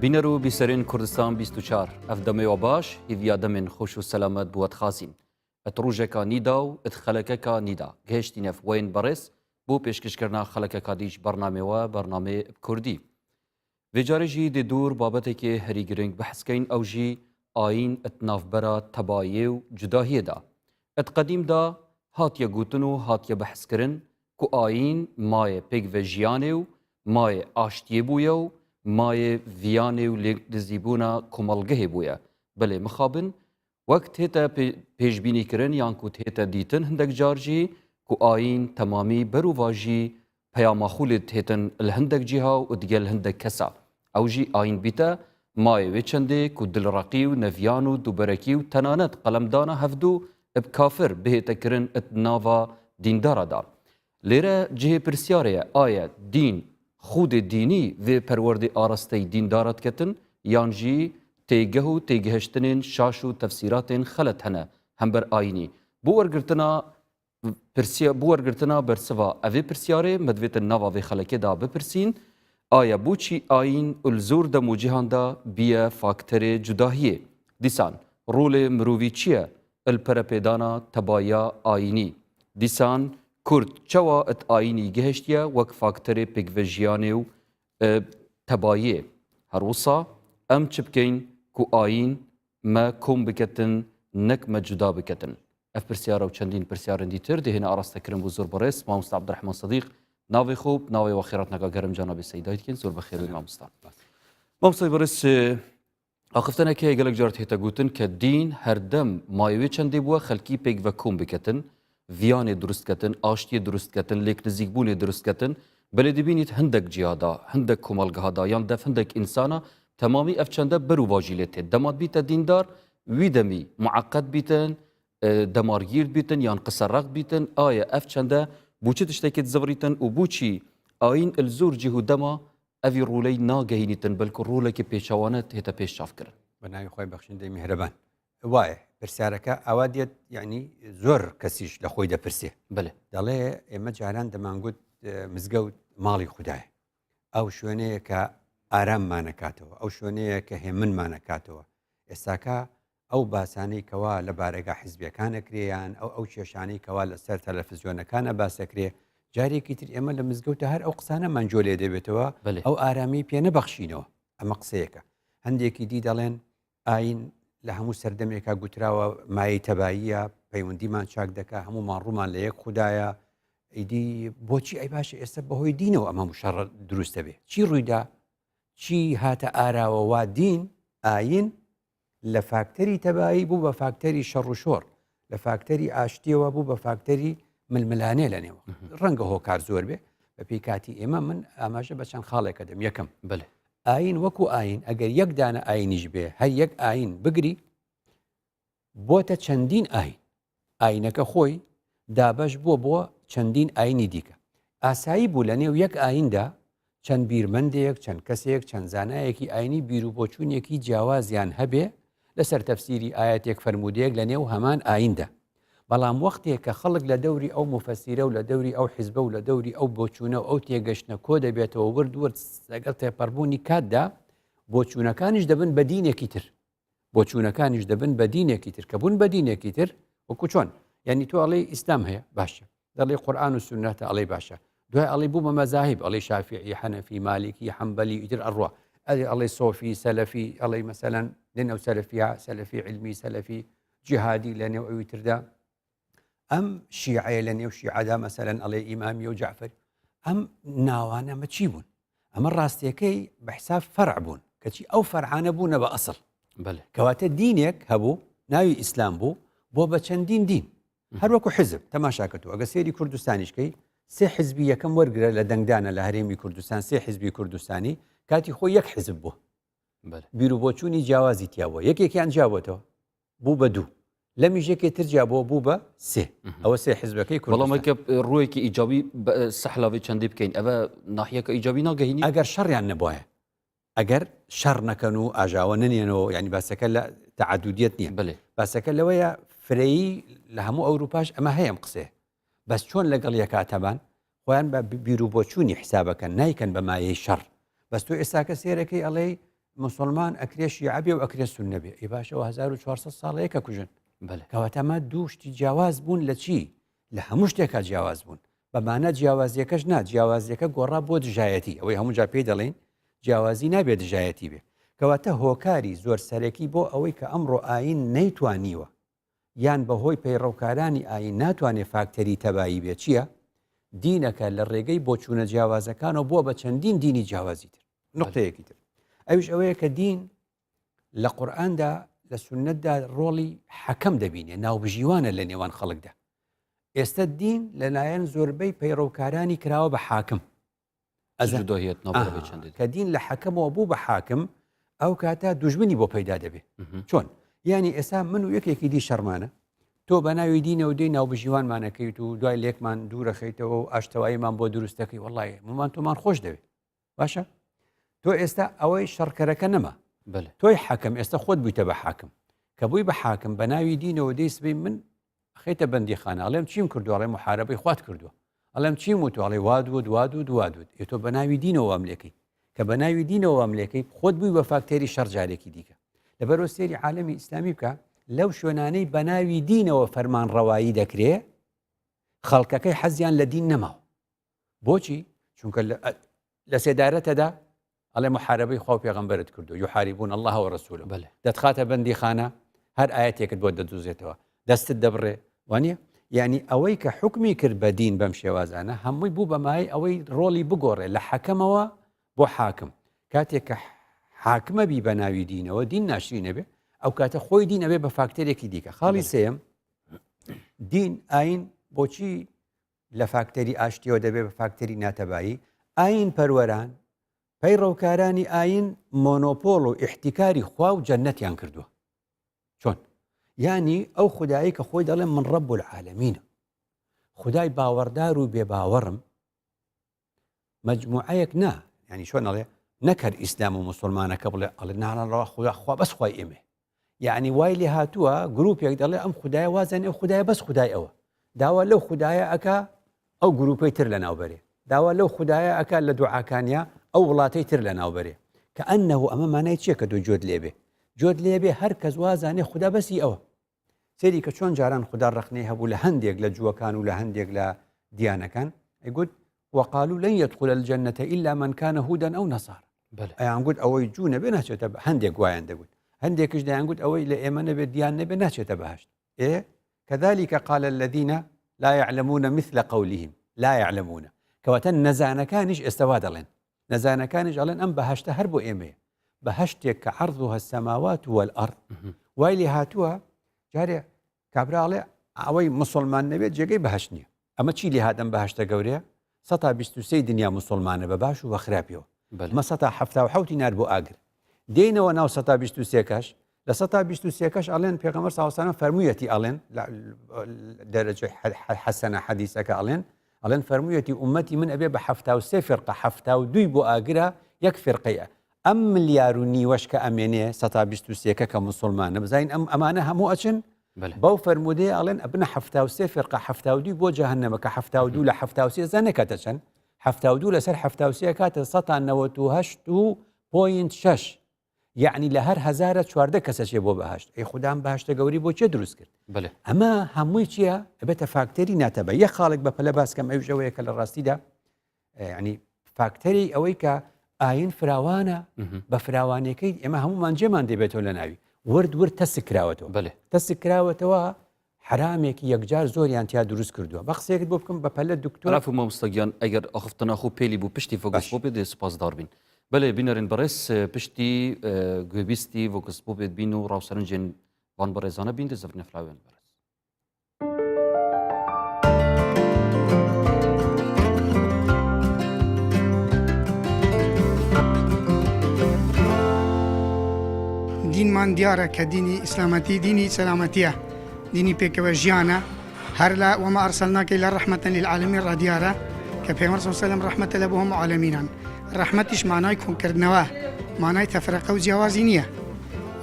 بینەرو بیسەرین کوردستان 24 ئەف دەمەوە باش هیڤیا دەمێن خۆش و سەلامەت بووەت خازین ئەت ڕۆژێکا نیدا و ئەت خەلەکەکە نیدا گەهشتینەف وێن بەڕێز بۆ پێشکەشکردنا خەلەکەکە دیش بەرنامەوە بەرنامێ کوردی وێجارێژی دێ دوور بابەتێکی هەری گرنگ بەحسکەین ئەو ژی ئاین ئەت نافبەرە تەبایێ و جوداهیەدا ئەت قەدیمدا هاتیە گوتن و هاتیە بەحسکردن کو ئاین مایە پێک vê ژیانێ و مایە ئاشتیە بوویە و مایە ڤیانێ و لێکدزیبوونا کۆمەڵگەهێ بوویە بەلێ مخابن وەک تێتە پێشبینیکردن یان کو تێتە دیتن هەندێک جار jî ku ayîn temamî berûvajî peyamaxûlê têtin li hindek cîha û digel hindek kesa ew jî ayîn bîte mayê wê çendê ku dilreqî û neviyan û duberekî û tenanet qelemdana hevdû ib kafir bihête kirin it nava dîndara da lêre cihê pirsyarê ye aye dîn xûdê dînî vê perwerdê arasteyî dîndara diketin yan jî têgeh û têgihiştinên şaş û tefsîratên xelet hene hember ayînî bu wergirtina بۆ وەرگرتنا بەرسڤا ئەvê pirsyarê me divêtin nava vê xelekê da bipirsîn aya bûçî ayîn û zor dem û cîhan da bîye fakterê cudahiyê dîsan rolê mirovî çi ye il perepêdana tebaya ayînî dîsan Kurd çawa it ayînî gihiştiye wek fakterê pêkvejiyanê û tebayê her wisa em çi bikeyn ku ayîn me kom biketin nek me cuda biketin ev pirsyara û çendîn pirsyarin dîtir dihêne arastekirin bû zor berês mamosta Abdurrehman Sedîq navê xwe navê we xêratneka gerim Canabê Seyidayê dikin zor bixêr wê mamosta mamosta berês axiftenekê gelek car hête gotin ke dîn herdem mayê wê çendê bûye xelkî pêk ve kom biketin viyanê durust ketin aştiyê durust ketin lêknizîkbûnê durust ketin belê dibînît hindek cîha da hindek komelgeha da yan dev hindek insana temamî ev çende berûvajî lê tê demat bîte dîndar wî demî mueqqed bîtin demargîr bîtin yan qisereq bîtin aya ev çende bûçi tiştekê zivîtin û bûçî ayîn il zor cih û dema evî roleyê nagehînîtin belkû rolekê pêçawane hête pêş çavkirin بە ناوی خۆی بەخشندەی میهرەبان وایە پرسیارەکە ئەوا دێت یعنی زۆر کەسیش لە خۆی دەپرسێ بڵێ دەڵێ ئێمە جاران دەمانگوت مزگەوت ماڵی خوددایە ئەو شوێنەیە کە ئاراممانەکاتەوە ئەو شوێنەیە کە هێمنمانەکاتەوە ئێستاکە ئەو باسانەی کەوا لە بارێگا حیزبیەکانە کرێیان ئەو کێشانەی کەوا لەسەر تەلەڤیزیۆنەکانە باسەکرێ جارێکی تر ئێمە لە مزگەوتە هەر ئەو قسانەمان جۆ لێ دەبێتەوە ئەو ئارامی پێ نەبەخشینەوە ئەمە قسەیەکە هەندێکی دی دەڵێن ئاین لە هەموو سەردەمێکا گوتراوە مای تەباییە پەیوەندیمان چاک دەکا هەمومان ڕوومان لە یەک خوددایە ئیدی بۆچی ئەی باشە ئێستا بەهۆی دینەوە ئەمە مشەڕ دروستە بێ چی ڕوویدا چی هاتە ئاراوە وا دین ئاین لە فاکتەری تەبایی بوو بە فاکتەری شەڕ و شۆڕ لە فاکتەری ئاشتیەوە بوو بە فاکتەری ململانێ لە نێوە ڕەنگە هۆکار زۆر بێ بە پێی کاتی ئێمە من ئاماژە بە چەند خاڵێکە دەم یەکەم بڵێ ئاین وەکو ئاین ئەگەر یەک دانە ئاینیش بێ هەر یەک ئاین بگری بۆتە چەندین ئاین ئاینەکە خۆی دابەش بۆ چەندین ئاینی دیکە ئاسایی بوو لە نێو یەک ئایندا چەند بیرمەندێک چەند کەسێک چەند زانایەکی ئاینی بیر و بۆچوونێکی جیاوازیان هەبێ لەسەر تەفسیری ئاەتێک فرموودەیەک لە نێو هەمان ئایندا بەڵام وەختێک کە خەڵک لە دەوری ئەو مفەسیرە و لە دەوری ئەو حیزبە و لە دەوری ئەو بۆچوونە و ئەو تێگەشتنە کۆ دەبێتەوە وردوەرد لەگەڵ تێپەڕبوونی کاتدا بۆچوونەکانیش دەبن بە دینێکی تر بۆچوونەکانیش دەبن بە دینێکی تر کە بوون بە دینێکی تر وەکو چۆن یعنی تۆ ئەڵێ ئیسلام هەیە باشە دەڵێ قورئان و سونەتە ئەڵێ باشە دوای ئەڵێ بوومە مەزاهیب ئەڵێ شافعی حەنەفی مالیکی حەمبەلی ئیتر ئەڕوا ئەڵێ سۆفی سەلەفی ئەڵێ مەسەلەن لەنێو سەلەفی علمی سەلەفی جیهادی لە نێو ئەوی تردا ئەم شیعەیە لە نێو شیعەدا مەسەلەن ئەڵێ ئیمامی و جعفەر ئەم ناوانە ئەمە چی بوون ئەمە ڕاستیەکەی بە حساب فەرع بوون کەچی ئەو فەرعانە بوونە بە ئەسڵ کەواتە دینێک هەبوو ناوی ئیسلام بوو بۆ بە چەندین دین هەر وەکو حزب تەماشاکەتەوە ئەگە سێری کوردستانیشکەی سێ حزبی یەکەم وەرگرە لە دەنگدانە لە هەرێمی کوردستان سێ حزبی کوردستانی کاتی خۆی یەک حزب بوو بیر و بۆچوونی جیاوازی تیاوە یەکێکیان جیاوەتەوە بوو بە دوو لە میژێکی تر جیابەوە بوو بە سێ ئەوە سێ حزبەکەی بەڵامەکە ڕوویەکی ئیجابی سەحلاوی چەندی بکەین ئەوە ناحیەکە ئیجابی ناگەهینی ئەگەر شەڕیان نەبووە ئەگەر شەڕ نەکەن و ئاژاوە نەنێنەوە یعنی باسەکە لە تەعەدودیەت نییە بڵێ باسەکە لەوەیە فرەیی لە هەموو ئەوروپاش ئەمە هەیەم قسێ بەس چۆن لەگەڵ یەکاتەبان خۆیان بە بیر و بۆچوونی حسابەکەن نایکەن بە مایەی شەڕ بەس تۆ ئێستاکە سێرەکەی ئەڵێ مسلمان ئەکرێ شیعە بێ و ئەکرێ سوننە بێ ئی باشەوە 1400 ساڵەیەکە کوژن بله کەواتەمە دوو شتی جیاواز بوون لە چی لە هەموو شتێکە جیاواز بوون بەمانە جیاوازیەکەش نا جیاوازیەکە گۆڕا بۆ دژایەتی ئەوەی هەموو جا پێی دەڵێن جیاوازی نابێت دژایەتی بێ کەواتە هۆکاری زۆر سەرەکی بۆ ئەوەی کە ئەمڕۆ ئاین نەیتوانیوە یان بەهۆی پەیڕەوکارانی ئاین ناتوانێت فاکتەری تەبایی بێت چییە؟ دینەکە لە ڕێگەی بۆ چوونە جیاوازەکانەوە بۆ بە چەندین دینی جیاوازی تر نقطەیەکی تر ئەوش ئەوەیە کە دین لە قورئاندا لە سونەتدا ڕۆڵی حەکەم دەبینێ ناوبژیوانە لە نێوان خەڵکدا ئێستا دین لەلایەن زۆربەی پەیڕەوکارانی کراوە بە حاکم کە دین لە حەکەمەوە بوو بە حاکم ئەو کاتە دوژمنی بۆ پەیدا دەبێت چۆن یعنی ئێستا من و یەکێکی دی شەرمانە تۆ بە ناوی دینەوە دەی ناوبژیوانمانەکەیت و دوای لێکمان دوورەخەیتەوە و ئاشتەواییمان بۆ دروستەکەی وەڵڵای ممان تۆمان خۆش دەوێت باشە تۆ ئێستا ئەوەی شەڕکەرەکە نەما تۆی حاکم ئێستا خۆت بوویتە بە حاکم کە بووی بە حاکم بە ناوی دینەوە دەی سبەی من خەیتە بەندیخانە ئەڵێم چیم کردو ئەڵێ محارەبەی خوات کردووە ئەڵێم چیم وتو ئەڵێ وادوت تۆ بە ناوی دینەوە ئەملێکەی کە بە ناوی دینەوە ئەملێکەی خۆت بووی بە فاکتێری شەڕ جارێکی دیکە لەبەرەوە سێری عالەمی ئیسلامی بکە لەو شوێنانەی بە ناوی دینەوە فەرمان ڕەوایی دەکرێ خەڵکەکەی حەزیان لە دین نەماوە بۆچی چونکە لە سێدارەتەدا ئەڵێ محارەبەی خوا و پێغەمبەرت کردو یحاربون الله ورسوله دەتخاتە بەندیخانە هەر ئاەتێکت بۆ دەدوزێتەوە دەستت دەبڕێ وانە یعنی ئەوەی کە حکمی کرد بە دین بەم شێوازانە هەمووی بوو بەمای ئەوەی ڕۆڵی بگۆڕێ لە حەکەمەوە بۆ حاکم کاتێک کە حاکمە بی بە ناوی دینەوە دین ناشری نەبێ ئەو کاتە خۆی دین ئەبێ بە فاکتەرێکی دیکە خاڵی سێم دین ئاین بۆچی لە فاکتەری ئاشتیەوە دەبێت بە فاکتەری ناتەبایی ئاین پەروەران پەیڕەوکارانی ئاین مۆنۆپۆڵ و ئیحتیکاری خوا و جەنەتیان کردووە چۆن یعنی ئەو خودایی کە خۆی دەڵێن من ڕەب العالەمینە خودای باوەڕدار و بێباوەڕم مەجموعەیەک نا ینی چۆن ئەڵێ نەکرد ئیسلام و مسلمانەکە بڵێ ئەڵێ ناڵەڕەوە خوا بەس خوای ئێمێ یعنی وای لێ هاتووە گروپێک دەڵێ ئەم خودایە وازانێ خودایە بەس خودای ئەوە داوا لەو خودایە ئەکا ئەو گروپەی تر لە ناوبەرێ داوا لەو خودایە ئەکا لە دوعاکانیا ئەو وڵاتەی تر لە ناوبەرێ کە ئەنەهو ئەمە مانای چییە کە دو جۆت لێبێ جۆت لێبێ هەر کەس وازانێ خوددا بەسی ئەوە سێری کە چۆن جاران خوددا ڕخنەی هەبوو لە هەندێک لە جووەکان و لە هەندێک لە دیانەکان ئەیگوت وقالوا لن يدخل الجنة إلا من كان هودا أو نصارى ئەیان گوت ئەوەی جوو نەبێ ناچێتە هەندێک وایان دەگوت هەندێکش دەیان گوت ئەوەی لە ئێمە نەبێ دیان نەبێ ناچێتە بەهشت كذلك قال الذين لا يعلمون مثل قولهم لا يعلمون کەواتە نەزانەکانیش ئێستەوا دەڵێن نەزانەکانیش ئەڵێن ئەم بەهشتە هەر بۆ ئێمەیە بەهشتێک کە عەرضها السماوات والأرض وای لێ هاتووە جارێ کابراڵێ ئەوەی مسلمان نەبێت جێگەی بەهشت نییە ئەمە چی لێ هاتەم بەهشتە گەورەیە 123 دنیا مسلمانە بە باش و بە خراپیەوە مە 177 نار بۆ ئاگر دێنەوە ناو 123 کەش لە 123 کەش ئەڵێن پێغەمبەر صلی الله علیه و سلم فەرموویەتی ئەڵێن دەرەجەی حەسەنە حەدیثەکە ئەڵێن فەرموویەتی ئومەتی من ئەبێ بە 73 فرقە 72 بۆ ئاگرە یەک فرقەیە ئەم ملیار و نیوەش کە ئەمێنێ 123 کە مسلمانە بزین ئەمانە هەموو ئەچن بەو فەرمودەیە ئەڵێن ئەبنە 73 فرقە 72 بۆ جەهەنەمە کە 72 لە 73 زانەکەتە چەند 72 لەسەر 73 کاتە 198.6 یعنی لە هەر 1400 کەسەچێ بۆ بەهشت ئەی خوددام بەهشتە گەوری بۆ چێ دروست کرد ئەمە هەمووی چییە ئەبێتە فاکتەری ناتەبە یە خاڵێک بە پەلە باسکەم ئەو ژەوەیە کە لە ڕاستیدا ینی فاکتەری ئەوەی کە ئاین فراوانە بە فراوانەکەی ئێمە هەمومان جێمان دەبێتەوە لە ناوی ورد تەسکراوەتەوە تەسکراوەتەوە حرامێکی یەکجار زۆریان تیا دروست کردووە بە قسێکت بۆ بکەم بە پەلە دکتۆر مامۆستاگیان ئەگەر ئەخفتناخۆ پێلی بوو پشتی فۆگەسپۆ بێت سپاسدار بین بەڵێ بینەرن بەڕێز پشتی گوێبیستی فۆگەسپۆ بێت بین و ڕاوسەرنجێن وان بەڕێزانە بین دەزەفرنە فلاوێن بەڕێز دینمان دیارە کە دینی ئیسلامەتی دینی سەلامەتیە دینی پێکەوە ژیانە هەر لە وەما ئەرسەلناکە لە ڕەحمەتەن للعالەمین ڕادیارە کە پێغەمبەر صلی الله علیه و سلم ڕەحمەتە لە بۆ هەموو عالەمینان ڕەحمەتیش مانای کۆنکردنەوە مانای تەفرەقە و جیاوازی نییە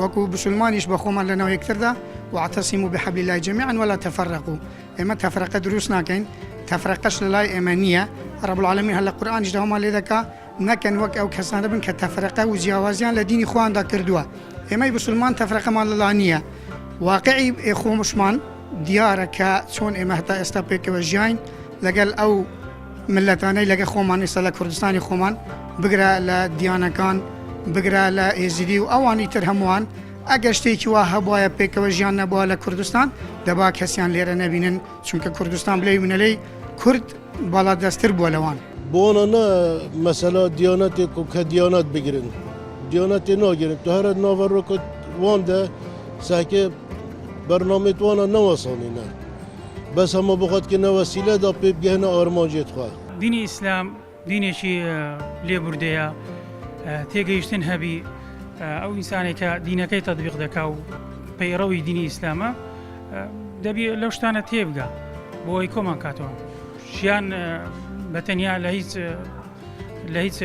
وەکو بسلمانیش بە خۆمان لەناو یەکتردا واعتصموا بحبل الله جميعا ولا تفرقوا ئێمە تەفرەقە دروست ناکەین تەفرەقەش لە لای ئێمە نییە رب العالمین هەر لە قورئانیشدا هەمان لێ دەکا نەکەن وەک ئەو کەسانە بن کە تەفرەقە و جیاوازیان لە دینی خۆیاندا کردووە. ئێمەی مسلمان تەفرەقەمان لەلا نییە. واقعی خۆمشمان دیارە کە چۆن ئێمە هەتا ئێستا پێکەوە ژیاین لەگەڵ ئەو ملەتانەی لەگە خۆمان ئێستا لە کوردستانی خۆمان بگرە لە دیانەکان بگرە لە ئێزیدی و ئەوانی تر هەمووان ئەگەر شتێکی وا هەبواە پێکەوە ژیان نەبووە لە کوردستان دەبا کەسیان لێرە نەبینن چونکە کوردستان بلێ منەلەی کورد باڵا دەستتر بووە لەوان. بۆنە نە مەسەلا دیانەتێک و کە دیانەت بگرن دیانەتی ناگرن تو هەرە ناوەڕۆکت واندا ساکە بەرنامێت وانە نەوەسانینە بەس هەمە بخواتکە نەوەسیلەدا پێ بگەهنە ئارمانجێت خوا. دینی ئیسلام دینێکی لێبوردەیە تێگەیشتن هەبی ئەو ئینسانێک کە دینەکەی تەطبیق دەکا و پەیڕەوی دینی ئیسلامە دەبی لەو شتانە تێبگا بۆ ئەوی کۆمان کاتەوە ژیان بەتەنیا لە هیچ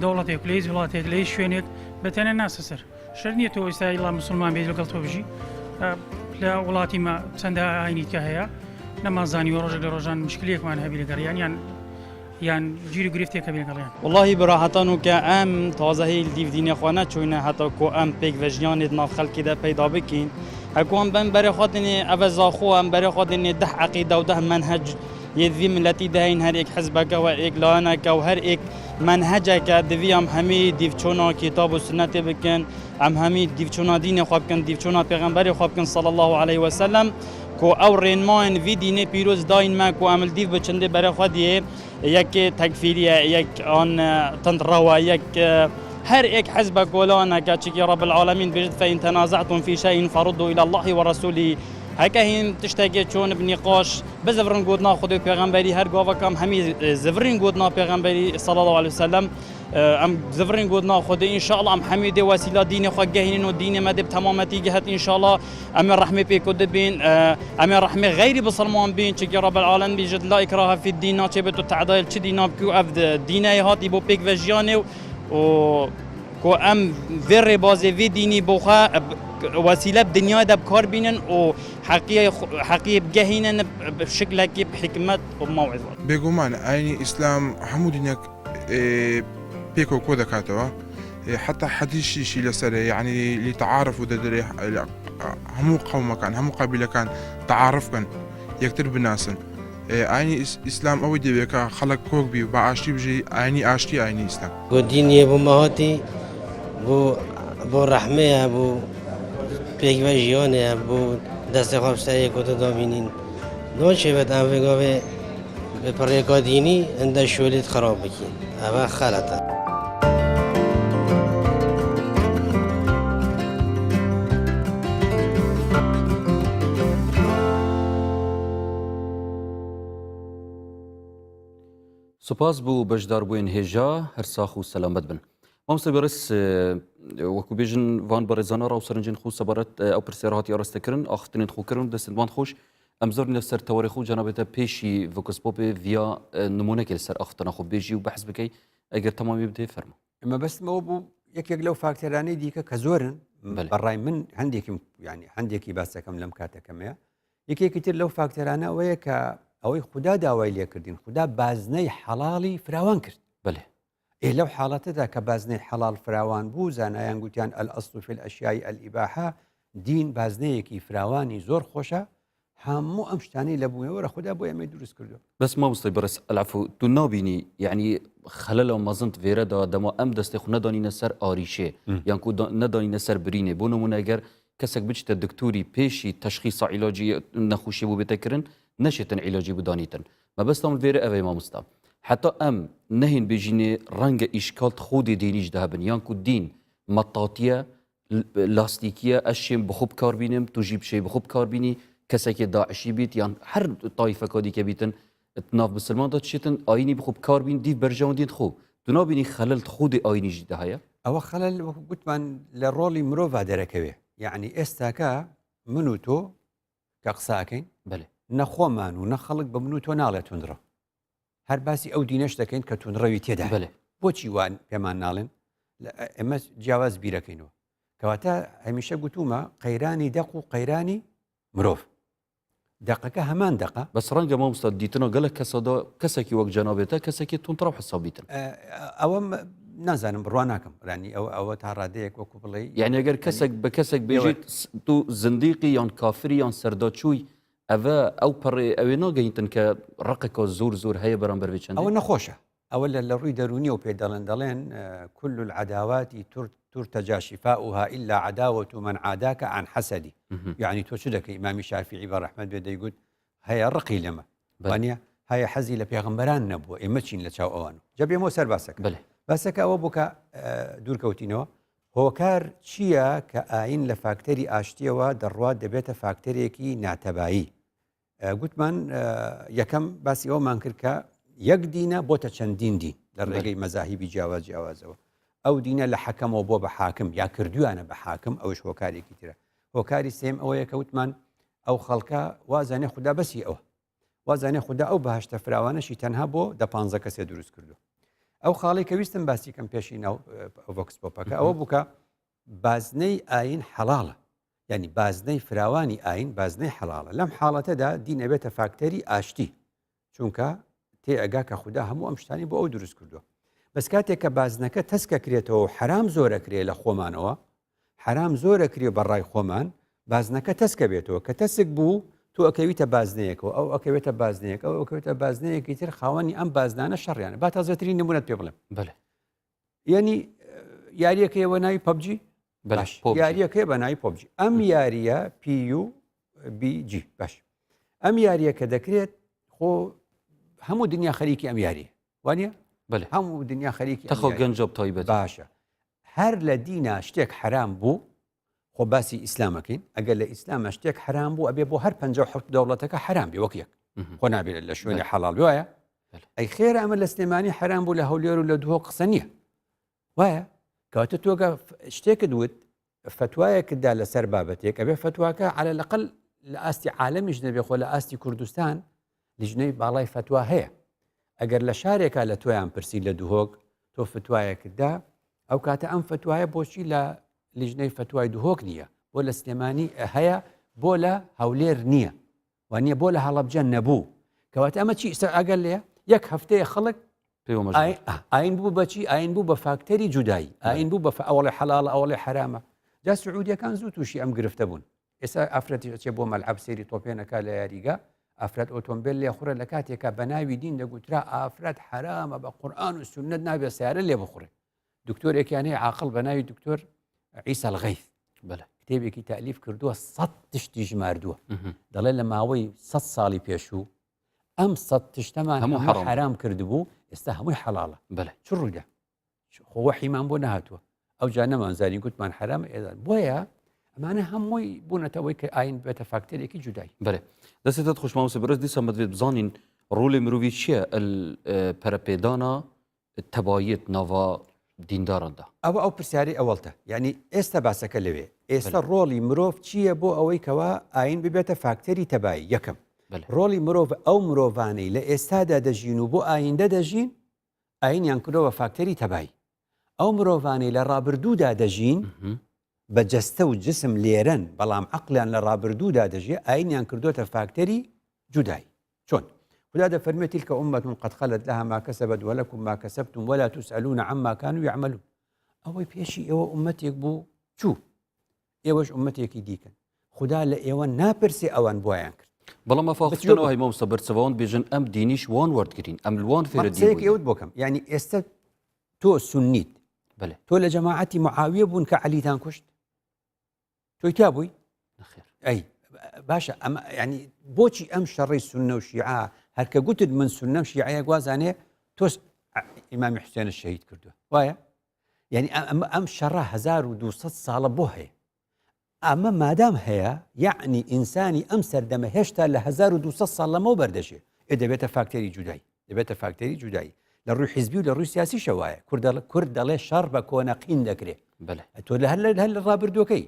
دەوڵەتێک لە هیچ وڵاتێک لە هیچ شوێنێک بەتەنە ناسە سەر شەر نییە تۆ ئێستا ئیڵا موسڵمان بێت لەگەڵ تۆ بژی لە وڵاتی مە چەندە ئاینیتکە هەیە نەمازانی و ڕۆژێک لە ڕۆژان مشکلێکمان هەبی لەگەڵیان یان گیری و گرفتێکە بێگەڵیان واللهی بەراحەتان و کە ئەم تازەهەی دیڤدینە خوا نەچوونە هەتا کۆ ئەم پێک بە ژیانێت ناو خەڵکیدا پەیدا بکەین هەکوان بەم بەرە خۆتنێ ئەڤە زاخۆ ئەم بەرە خۆتنێ دەح عەقیدە و دەح منهەج یەدوی ملەتی دەهین هەر ئێک حزبەکە و ئێک لایەنەکە و هەر ئێک منهەجەکە دەوی ئەم هەمی دیڤچۆنا کتاب و سنەتێ بکەن ئەم هەمی دیڤچۆنا دینێ خوا بکەن دیڤچۆنا پێغەمبەری خوا بکەن صلی الله علیه وسلم کو ئەو ڕێنماین وی دینێ پیرۆز داینمە کو ئەمل دیڤ بچندێ بەرە خوا دیێ یەک تەکفیریە یەک ئان تەندڕەوە یەک هر ایک حزب كولانا كاتشكي رب العالمين بجد فإن تنازعتم في شيء فردوا إلى الله ورسوله هكا هين تشتاقي چون بنقاش بزفرن قودنا خدو پیغمبری هر گاوا کم همی زفرن قودنا پیغمبری صلی الله علیه وسلم ام زفرن قودنا خدو ان شاء الله ام حمید وسیله دین خو گهین و دین مدب تمامتی جهت ان شاء الله ام رحمه پیکود بین ام رحمه غیر بسلمان بین چکی رب العالمین بجد لا اکراه فی الدین چه بتو تعدیل چه دینا بکو اف دینه هاتی بو پیک وجیانه و کو ام ور بازی وی دینی بوخه وسیله بدنیا ده بکار بینن و حقیقی بگهینن بشکلکی بحکمت و موعظه. بگومان عینی اسلام همو دنیا بيكو كودا كاتوا حتى حديث شي لسره يعني لتعارفوا دري همو قوم كان همو قبيله كان تعارف كان يكتر بناسن عيني اسلام او دي بك خلق كوك بي بعاشتي بجي عيني عاشتي عيني اسلام ديني ابو مهاتي بو رحمه ابو پیگویژیانه ابو دست خواب سعی کده دامینین نوچه بد انفگاوه به پریکا دینی انده شولیت خراب بکین اوه خلطه سپاس بو بەشداربووین هێژا هەرساخ و سەلامەت بن. مامۆستا بەڕێز وەکو بێژن وان بەڕێزانە ڕاو سەرنجین خو سەبارەت ئەو پرسیارە هاتی ئاڕاستەکردن ئاختنین خوکردن دەستێنوان خۆش ئەم زۆر لەسەر تەوەری خۆ جەنابێتە پێشی ڤۆکسپۆپێ ڤیا نمونەکێ لەسەر ئاختنا خۆ بێژی و بەحس بکەی ئەگەر تەمامی بدەی فەرمە. ئەمە بەستمەوە بوو یەکێک لەو فاکتەرانەی دیکە کە زۆرن بەڕای من هەندێکی باسەکەم لەم کاتەکەمەیە یەکێکی تر لەو فاکتەرانە ئەوەیە کە ئەوەی خوددا داوای لێکردین خوددا بازنەی حەڵاڵی فراوان کرد. بەێ لەو حاڵەتەدا کە بازنەی حەڵال فراوان بوو زانایان گوتیان الأصل في الأشياء الإباحة دین بازنەیەکی فراوانی زۆر خۆشە هەموو ئەم شتانەی لە بوونەوەرە خوددا بۆ ئەمەی دروست کردو. بەس مامۆستا بەڕێز ئەلعفو تو نابینی یعنی خەلەلەوە مەزنت وێرەدا دەما ئەم دەستێ خو نەدانینە سەر ئاریشێ یان کو نەدانینە سەر برینێ بۆ نمونە ئەگەر کەسێک بچتە دکتوری پێشی تەشخیصا عیلاجی نەخۆشی بوو بێتەکردن نەشێتن عیلاجی بدانیتن مەبەستم وێرە ئەوەی مامۆستا حتى أم نهين بيجيني رنج إشكال خودي دينيش دهبن يانكو دين مطاطية لاستيكية أشيم بخوب كاربينم تجيب شيء بخوب كاربيني كساك داعشي بيت يعني هر طائفة كادي كبيتن تناف بسلمان دا تشيتن آيني بخوب كاربين دي برجان دين خو تنابيني خلل خودي آيني جدا هيا أو خلل قلت من للرولي مروفا دركوي يعني استاكا منوتو كقساكين بله نخو مانو نخلق بمنوتو نالة تندرا هەر باسی ئەو دینەش دەکەین کە تونڕەوی تێدا بۆچی وان پێمان ناڵێن ئێمە جیاواز بیرەکەینەوە کەواتە هەمیشە گوتومە قەیرانی دەق و قەیرانی مرۆڤ دقەکە هەمان دقە بەس ڕەنگە مامۆستا دیتنە گەلە کەسەدا کەسێکی وەک جەنابێتە کەسێکی تونترا حسابیتن ئەوە نازانم بڕوا ناکەم ڕانی ئەوە تا ڕادەیەک وەکو بڵێ یعنی ئەگەر کەسێک بە کەسێک بێژیت تو زندیقی یان کافری یان سەرداچووی ئەوە ئەو پەڕێ ئەوێ ناگەیتن کە ڕقێکە زۆر هەیە بەرامبەر چەند ئەوە نەخۆشە ئەوە لە ڕووی دەرونی و پێ دەڵێن كل العداوات ترتجى شفاؤها إلا عداوة من عاداك عن حسدي يعني تو شو دەکەی ئیمامی شافعی بەڕەحمەت بێ دەیگوت هەیە ڕقی لەمە وانە هەیە حەزی لە پێغەمبەران نەبووە ئێمە چین لە چاو ئەوان جا بێمەوە سەر باسەکە باسەکە ئەوە بووکە دوورکەوتینەوە هۆکار چییە کە ئاین لە فاکتەری ئاشتیەوە دەڕوات دەبێتە فاکتەرێکی ناتەبایی گوتمان یەکەم باسی ئەومان کرد کە یەک دینە بۆتە چەندین دین لە ڕێگەی مەزاهیبی جیاوازەوە ئەو دینە لە حەکەمەوە بۆ بە حاکم یا کردویانە بە حاکم ئەوش هۆکارێکی ترە هۆکاری سێم ئەوەیە کە وتمان ئەو خەڵکە وازانێ خوددا بەسی ئەوە وازانێ خوددا ئەو بەهشتە فراوانەشی تەنها بۆ 15 کەسێ دروست کردو ئەو خاڵی کە ویستم باسی کەم پێشی ناو ڤۆکس پۆپەکە ئەوە بووکە بازنەی ئاین حەڵاڵە یعنی بازنەی فراوانی ئاین بازنەی حەڵاڵە لەم حاڵەتەدا دین ئەبێتە فاکتەری ئاشتی چونکە تێئەگا کە خوددا هەموو ئەم شتانی بۆ ئەو دروست کردووە بەس کاتێک کە بازنەکە تەسکەکرێتەوە و حرام زۆرەکرێ لە خۆمانەوە حرام زۆرەکرێ بەڕای خۆمان بازنەکە تەسکە بێتەوە کە تەسک بوو تو ئەکەویتە بازنەیەکەوە ئەو ئەکەوێتە بازنەیەک ئەو ئەکەوێتە بازنەیەکی تر خاوەنی ئەم بازدانە شەڕیانە با تازەترین نمونەت پێ بڵێم یعنی یاریەکەیەوە ناوی پەبجی باش یاریەکەی بە ناوی پۆبجی ئەم یاریە PUBG باش ئەم یاریە کە دەکرێت خۆ هەموو دنیا خەریکی ئەم یاریە وانە هەموو دنیا خەریکی تەخۆ گەنجۆب تایبەت باشە هەر لە دینە شتێک حرام بوو خۆ باسی ئیسلامەکەین ئەگەر لە ئیسلامە شتێک حرام بوو ئەبێ بۆ هەر 57 دەوڵەتەکە حرام بێ وەک یەک خۆ نابێت لە شوێنی حەڵاڵ وایە ئەی خێرە ئەمە لە سلێمانی حرام بوو لە هەولێر و لە دووە قسە نییە وایە کەواتە تۆگە شتێکت وت فتوایەکتدا لەسەر بابەتێک ئەبێ فتواکە على الأقل لە ئاستی عالەمیش نەبێ خۆ لە ئاستی کوردستان لیژنەی باڵای فتوا هەیە ئەگەر لە شارێکە لە تۆیان پرسی لە دووهۆک تۆ فتوایەکتدا ئەو کاتە ئەم فتوایە بۆچی لە لیژنەی فتوای دووهۆک نییە بۆ لە سلێمانی هەیە بۆ لە هەولێر نییە وانە بۆ لە هەڵەبجە نەبوو کەواتە ئەمە چی ئێستا ئەگەر لێ یەک هەفتەیە خەڵک ئاین بوو بەچی ئاین بوو بە فاکتەری جودایی ئاین بوو بە ئەوڵی حەڵاڵ ئەوڵی حرامە جا سعودیەکان زوو تووشی ئەم گرفتە بوون ئێستا ئافرەتی چێ بۆ مەلعەب سێری تۆپێنەکە لە یاریگا ئافرەت ئۆتۆمبیل لێ خوڕە لە کاتێکە بە ناوی دین دەگوترا ئافرەت حرامە بە قورئان و سونەت نابێت سیارە لێ بخوڕێ دکتۆرێکیان هەیە عاقڵ بە ناوی دکتۆر عیسا الغەیث کتێبێکی تالیف کردووە 100 تشتی ژماردووە دەڵێ لە ماوەی 100 ساڵی پێشوو ئەم 100 تشتەمان هەموو حرام کردبوو ئێستا هەمووی حەڵاڵە چ ڕوویدا خۆ وەحیمان بۆ نهاتووە ئەو جا نەمانزانی گوتمان حرامە ئێدان بۆیە ئەمانە هەمووی بوونەتەوەی کە ئاین بێتە فاکتەرێکی جودایی بەێ دەستێتت خوشماوسە بەرز دیسان بەدوێت بزانین ڕۆڵی مرۆڤی چییە پەرەپێدانە تەبایەت ناوا دینداراندا ئەو پرسیاری ئەوڵتە یعنی ئێستا باسەکە لەوێ ئێستا ڕۆڵی مرۆڤ چییە بۆ ئەوەی کەوا ئاین ببێتە فاکتەری تەبایی یەکەم ڕۆڵی مرۆڤ ئەو مرۆڤانەی لە ئێستادا دەژین و بۆ ئایندە دەژین ئاینیان کردەوە فاکتەری تەبایی ئەو مرۆڤانەی لە ڕابردوودا دەژین بە جەستە و جسم لێرەن بەڵام عەقلیان لە ڕابردوودا دەژێ ئاینیان کردوتە فاکتەری جودایی چۆن خدا دەفەرمێ تیلکە ئومەتون قەد خەلەت لەها ما کەسەبەت وەلەکم ما کەسەبتم وەلا توسئەلوونە عەمما کانوا یعمەلون ئەوەی پێشی ئێوە ئومەتێک بوو چوو ئێوەش ئومەتێکی دیکەن خدا لە ئێوە ناپرسێ ئەوان بۆیان کرد بەڵام ئەفاقتنەوە هەی مامۆستا بەرچەوەن بێژن ئەم دینیش وان وەردگرین ئەم لوان فێرە دینێکی ئەوت بۆکەم یعنی ئێستا تۆ سونیت تۆ لە جەماعەتی معاویە بوون کە عەلیتان کوشت تۆی تا بووی ئەی باشە ئەمە ینی بۆچی ئەم شەڕی سونە و شیعە هەرکە گوتت من سونە و شیعەیە گوازانێ تۆ ئیمامی حوسێنە شەهید کردووە وایە یعنی ئەم شەڕە 1200 ساڵە بۆ هەیە ئەمە مادام هەیە یعنی ئینسانی ئەم سەردەمە هێشتا لە 1200 ساڵ لەمەوە بەردەشێ دەبێتە فاکتەری جودایی دەبێتە فاکتەری جودایی لە ڕووی حیزبی و لە ڕووی سیاسی شەوایە کورد دەڵێ شەڕ بە کۆنەقین دەکرێت تۆ لە هەر لە ڕابردوەکەی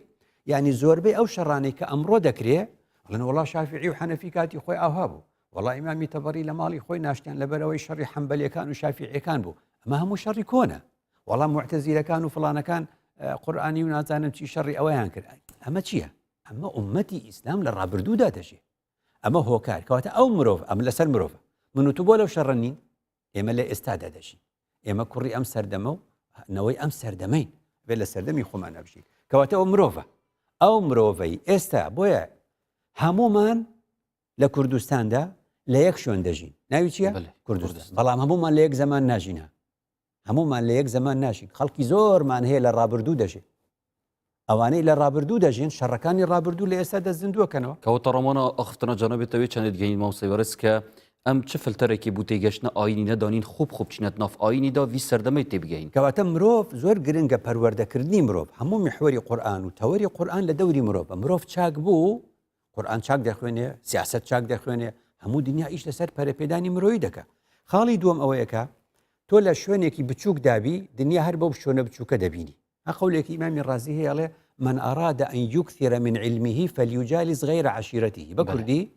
یعنی زۆربەی ئەو شەڕانەی کە ئەمڕۆ دەکرێت لەن وڵا شافعی و حەنەفی کاتی خۆی ئاها بوو وڵا ئیمامی تەبەری لە ماڵی خۆی ناشتیان لەبەرەوەی شەڕی حەنبەلیەکان و شافعیەکان بوو ئەمە هەموو شەڕی کۆنە وەڵام معتەزیلەکان و فڵانەکان قورئانی و نازانم چی شەڕی ئەوەیان کرد ئەمە چییە؟ ئەمە ئومەتی ئیسلام لە ڕابردوودا دەژێ ئەمە هۆکار کەواتە ئەو مرۆڤ ئەم لەسەر مرۆڤە من و تو بۆ لەو شەڕەنین ئێمە لە ئێستادا دەژین ئێمە کوڕی ئەم سەردەمە و نەوەی ئەم سەردەمەین بێ لە سەردەمی خۆمان نەبژین کەواتە ئەو مرۆڤە ئەو مرۆڤەی ئێستا بۆیە هەمومان لە کوردستاندا لە یەک شوێن دەژین ناوی چییە؟ کوردستان بەڵام هەمومان لە یەک زەمان ناژینە هەمومان لە یەک زەمان ناژین خەڵکی زۆرمان هەیە لە ڕابردوو دەژێت ئەوانەی لە ڕابردوو دەژین شەڕەکانی ڕابردوو لە ئێستا دەستزیندووەکەنەوە کەواتە ڕۆمانە ئەخفتنە جانەبێتەوەی چەندێت گەین مامۆستای بەڕێز کە ئەم چ فلتەرێکی بوو تێگەشتنە ئاینی نەدانین خوب بچینەت ناف ئاینیدا وی سەردەمەی تێبگەین کەواتە مرۆڤ زۆر گرنگە پەروەردەکردنی مرۆڤ هەموو میحوەری قورئان و تەوەری قورئان لە دەوری مرۆڤ مرۆڤ چاک بوو قورئان چاک دەخوێنێ سیاست چاک دەخوێنێ هەموو دنیا ئیش لەسەر پەرەپێدانی مرۆیی دەکە خاڵی دووەم ئەوەیەکە تۆ لە شوێنێکی بچووک دابی دنیا هەر بەو شوێنە بچووکە دەبینی قولێکی ئیمامی ڕازی هەیە ئەڵێ من أراد أن يكثر من علمه فليجالس غير عشيرته بكردي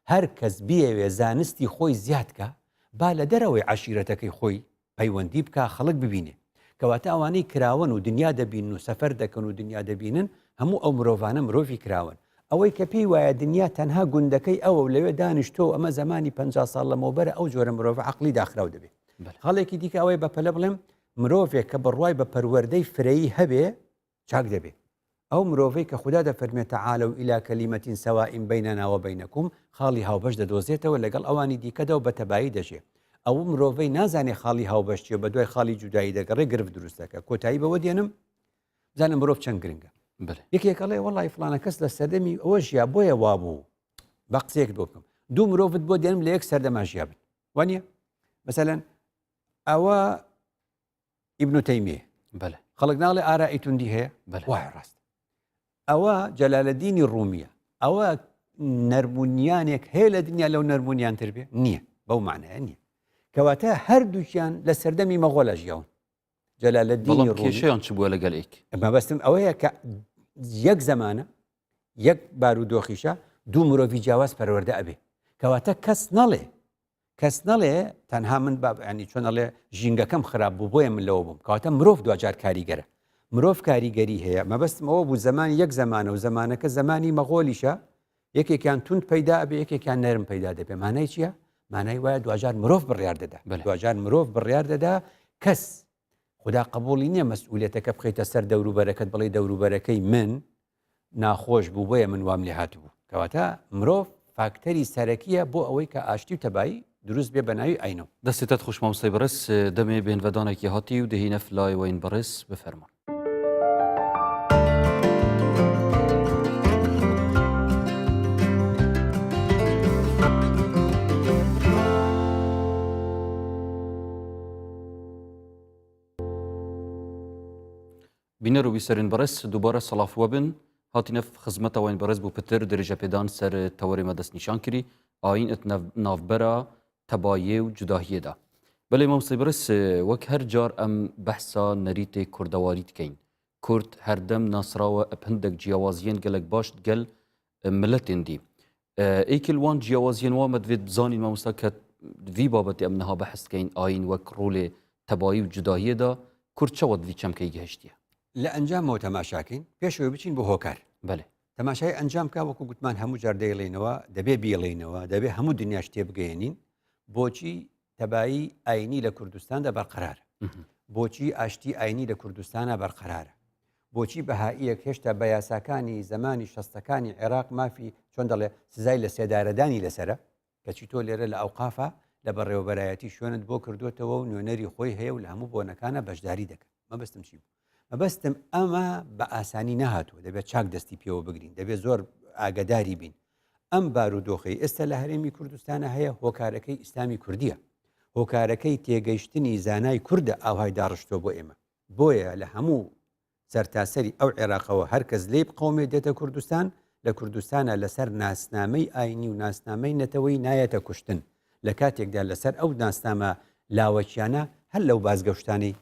هر کەس بیەوێ زانستی خۆی زیادکە با لە دەرەوەی عشیرەتەکەی خۆی پەیوەندی بکە خەڵک ببینێ کەواتە ئەوانەی کراون و دنیا دەبین و سەفەر دەکەن و دنیا دەبینن هەموو ئەو مرۆڤانە مرۆڤی کراون ئەوەی کە پێی وایە دنیا تەنها گوندەکەی ئەوە و لەوێ دانیشتۆ ئەمە زمانی 50 ساڵ لەمەوبەرە ئەو جۆرە مرۆڤ عەقلی داخراو دەبێت خەڵێکی دیکە ئەوەی بەپەلە بڵێم مرۆڤێک کە بڕوای بە پەروەردەی فرەیی هەبێ چاک دەبێت ئەو مرۆڤەی کە خوددا دەفەرمێت تعالوا إلى كلمة سواء بيننا وبينكم خاڵی هاوبەش دەدۆزێتەوە لەگەڵ ئەوانی دیکەدا و بەتەبایی دەژێت ئەو مرۆڤەی نازانێ خاڵی هاوبەش چیە بە دوای خاڵی جودایی دەگەڕێ گرفت دروست دەکە کۆتایی بەوە دێنم زانم مرۆڤ چەند گرنگە یەکێکەڵێ وەڵی فڵانە کەس لە سەردەمی ئەوە ژیا بۆیە وابوو بە قسەیەک بۆ بکەم دوو مرۆڤت بۆ دێنم لە یەک سەردەما ژیا بن وانە مەسەلەن ئەوە ئیبن تەیمیە خەڵک ناڵێ ئارایی توندی هەیە وای ڕاست ئەوە جەلالەدینی ڕومیە ئەوە نەرمونیانێک هەیە لە دنیا لەو نەرمونیان تر بێ نییە بەو معنەیە نییە کەواتە هەردووکیان لە سەردەمی مەغۆڵە ژیاون جەلالەدینی ڕومیشیان چ بووە لەگەڵێک مەبەستم ئەوەیە کە یەک زەمانە یەک بارودۆخیشە دوو مرۆڤی جیاواز پەروەردە ئەبێ کەواتە کەس نەڵێ تەنها من ینی چۆن ئەڵێ ژینگەکەم خراپ بوو بۆیە من لەوە بووم کەواتە مرۆڤ دوجار کاریگەرە مرۆڤ کاریگەری هەیە مەبەستم ئەوە بوو زمانی یەک زەمانە و زەمانەکە زمانی مەغۆلیشە یەکێکیان تونند پەیدا ئەبێ یەکێکیان نەرم پەیدا دەبێ مانای چییە؟ مانای وایە دوجار مرۆڤ بڕیار دەدا دوجار مرۆڤ بڕیار دەدا کەس خدا قبولی نییە مەسئولیەتەکە بخەیتە سەر دەوروبەرەکەت بڵێ دەوروبەرەکەی من ناخۆش بوو بۆیە من وام لێ هاتبوو کەواتە مرۆڤ فاکتەری سەرەکیە بۆ ئەوەی کە ئاشتی و تەبایی دروست بێ بەناوی ئاینەوە دەستێتت خوش مامۆستای بەڕێز دەمێ بێنڤەدانێکی هاتی و دەهینە فلای وین بەڕێز بفەرمان بینەر و بیسەرین بەڕێز دووبارە سەڵافوە بن هاتینە خزمەتە وین بەڕێز بوو پتر درێژە پێدان سەر تەوەرێمە دەست نیشان کردی ئاین ئەت ناوبەرە تەبایێ و جوداهیەدا بەڵێ مامۆستای بەڕێز وەک هەر جار ئەم بەحسا نەریتێ کوردەواری دکەین کورد هەردەم ناسراوە ئەپ هەندێک جیاوازیەن گەلک باش گەل ملەتێن دی ئەیکل وان جیاوازیەن وامە دوێت بزانین مامۆستا کە وی بابەتی ئەم نەها بەحس دکەین ئاین وەک ڕۆلێ تەبایی و جوداهیەدا کورد چەوە دوی چەمکەی گەهشتیە لە ئەنجامەوە تەماشاکەین پێشەوەی بچین بۆ هۆکار تەماشای ئەنجام کا وەکو گوتمان هەموو جار دەیڵێنەوە دەبێ بیڵێنەوە دەبێ هەموو دنیاش تێبگەێنین بۆچی تەبایی ئاینی لە کوردستاندا بەرقەرارە بۆچی ئاشتی ئاینی لە کوردستانە بەرقەرارە بۆچی بەهائیەک هێشتا بە یاساکانی زمانی شەستەکانی عێراق مافی چۆن دەڵێ سزای لە سێدارەدانی لەسرە کەچی تۆ لێرە لە ئەوقافە لە بەڕێوەبەرایەتی شوێنت بۆ کردوێتەوە و نوێنەری خۆی هەیە و لە هەموو بۆنەکانە بەشداری دەکەن مەبەستم چی بوو مەبەستم ئەمە بە ئاسانی نەهاتووە دەبێت چاک دەستی پێوە بگرین دەبێت زۆر ئاگداری بین ئەم بارودۆخی ئێستا لە هەرێمی کوردستانە هەیە هۆکارەکەی ئیسلامی کوردیە هۆکارەکەی تێگەیشتنی زانای کووردە ئاوهای داڕشتۆ بۆ ئێمە بۆیە لە هەموو سەرتاسەری ئەو عێراقەوە هەرکەس لێی بقەومێ دێتە کوردستان لە کوردستانە لەسەر ناسنامەی ئاینی و ناسنامەی نەتەوەی نایەتە کوشتن لە کاتێکدا لەسەر ئەو ناسنامە لاوەکیانە هەر لەو بازگەشتانی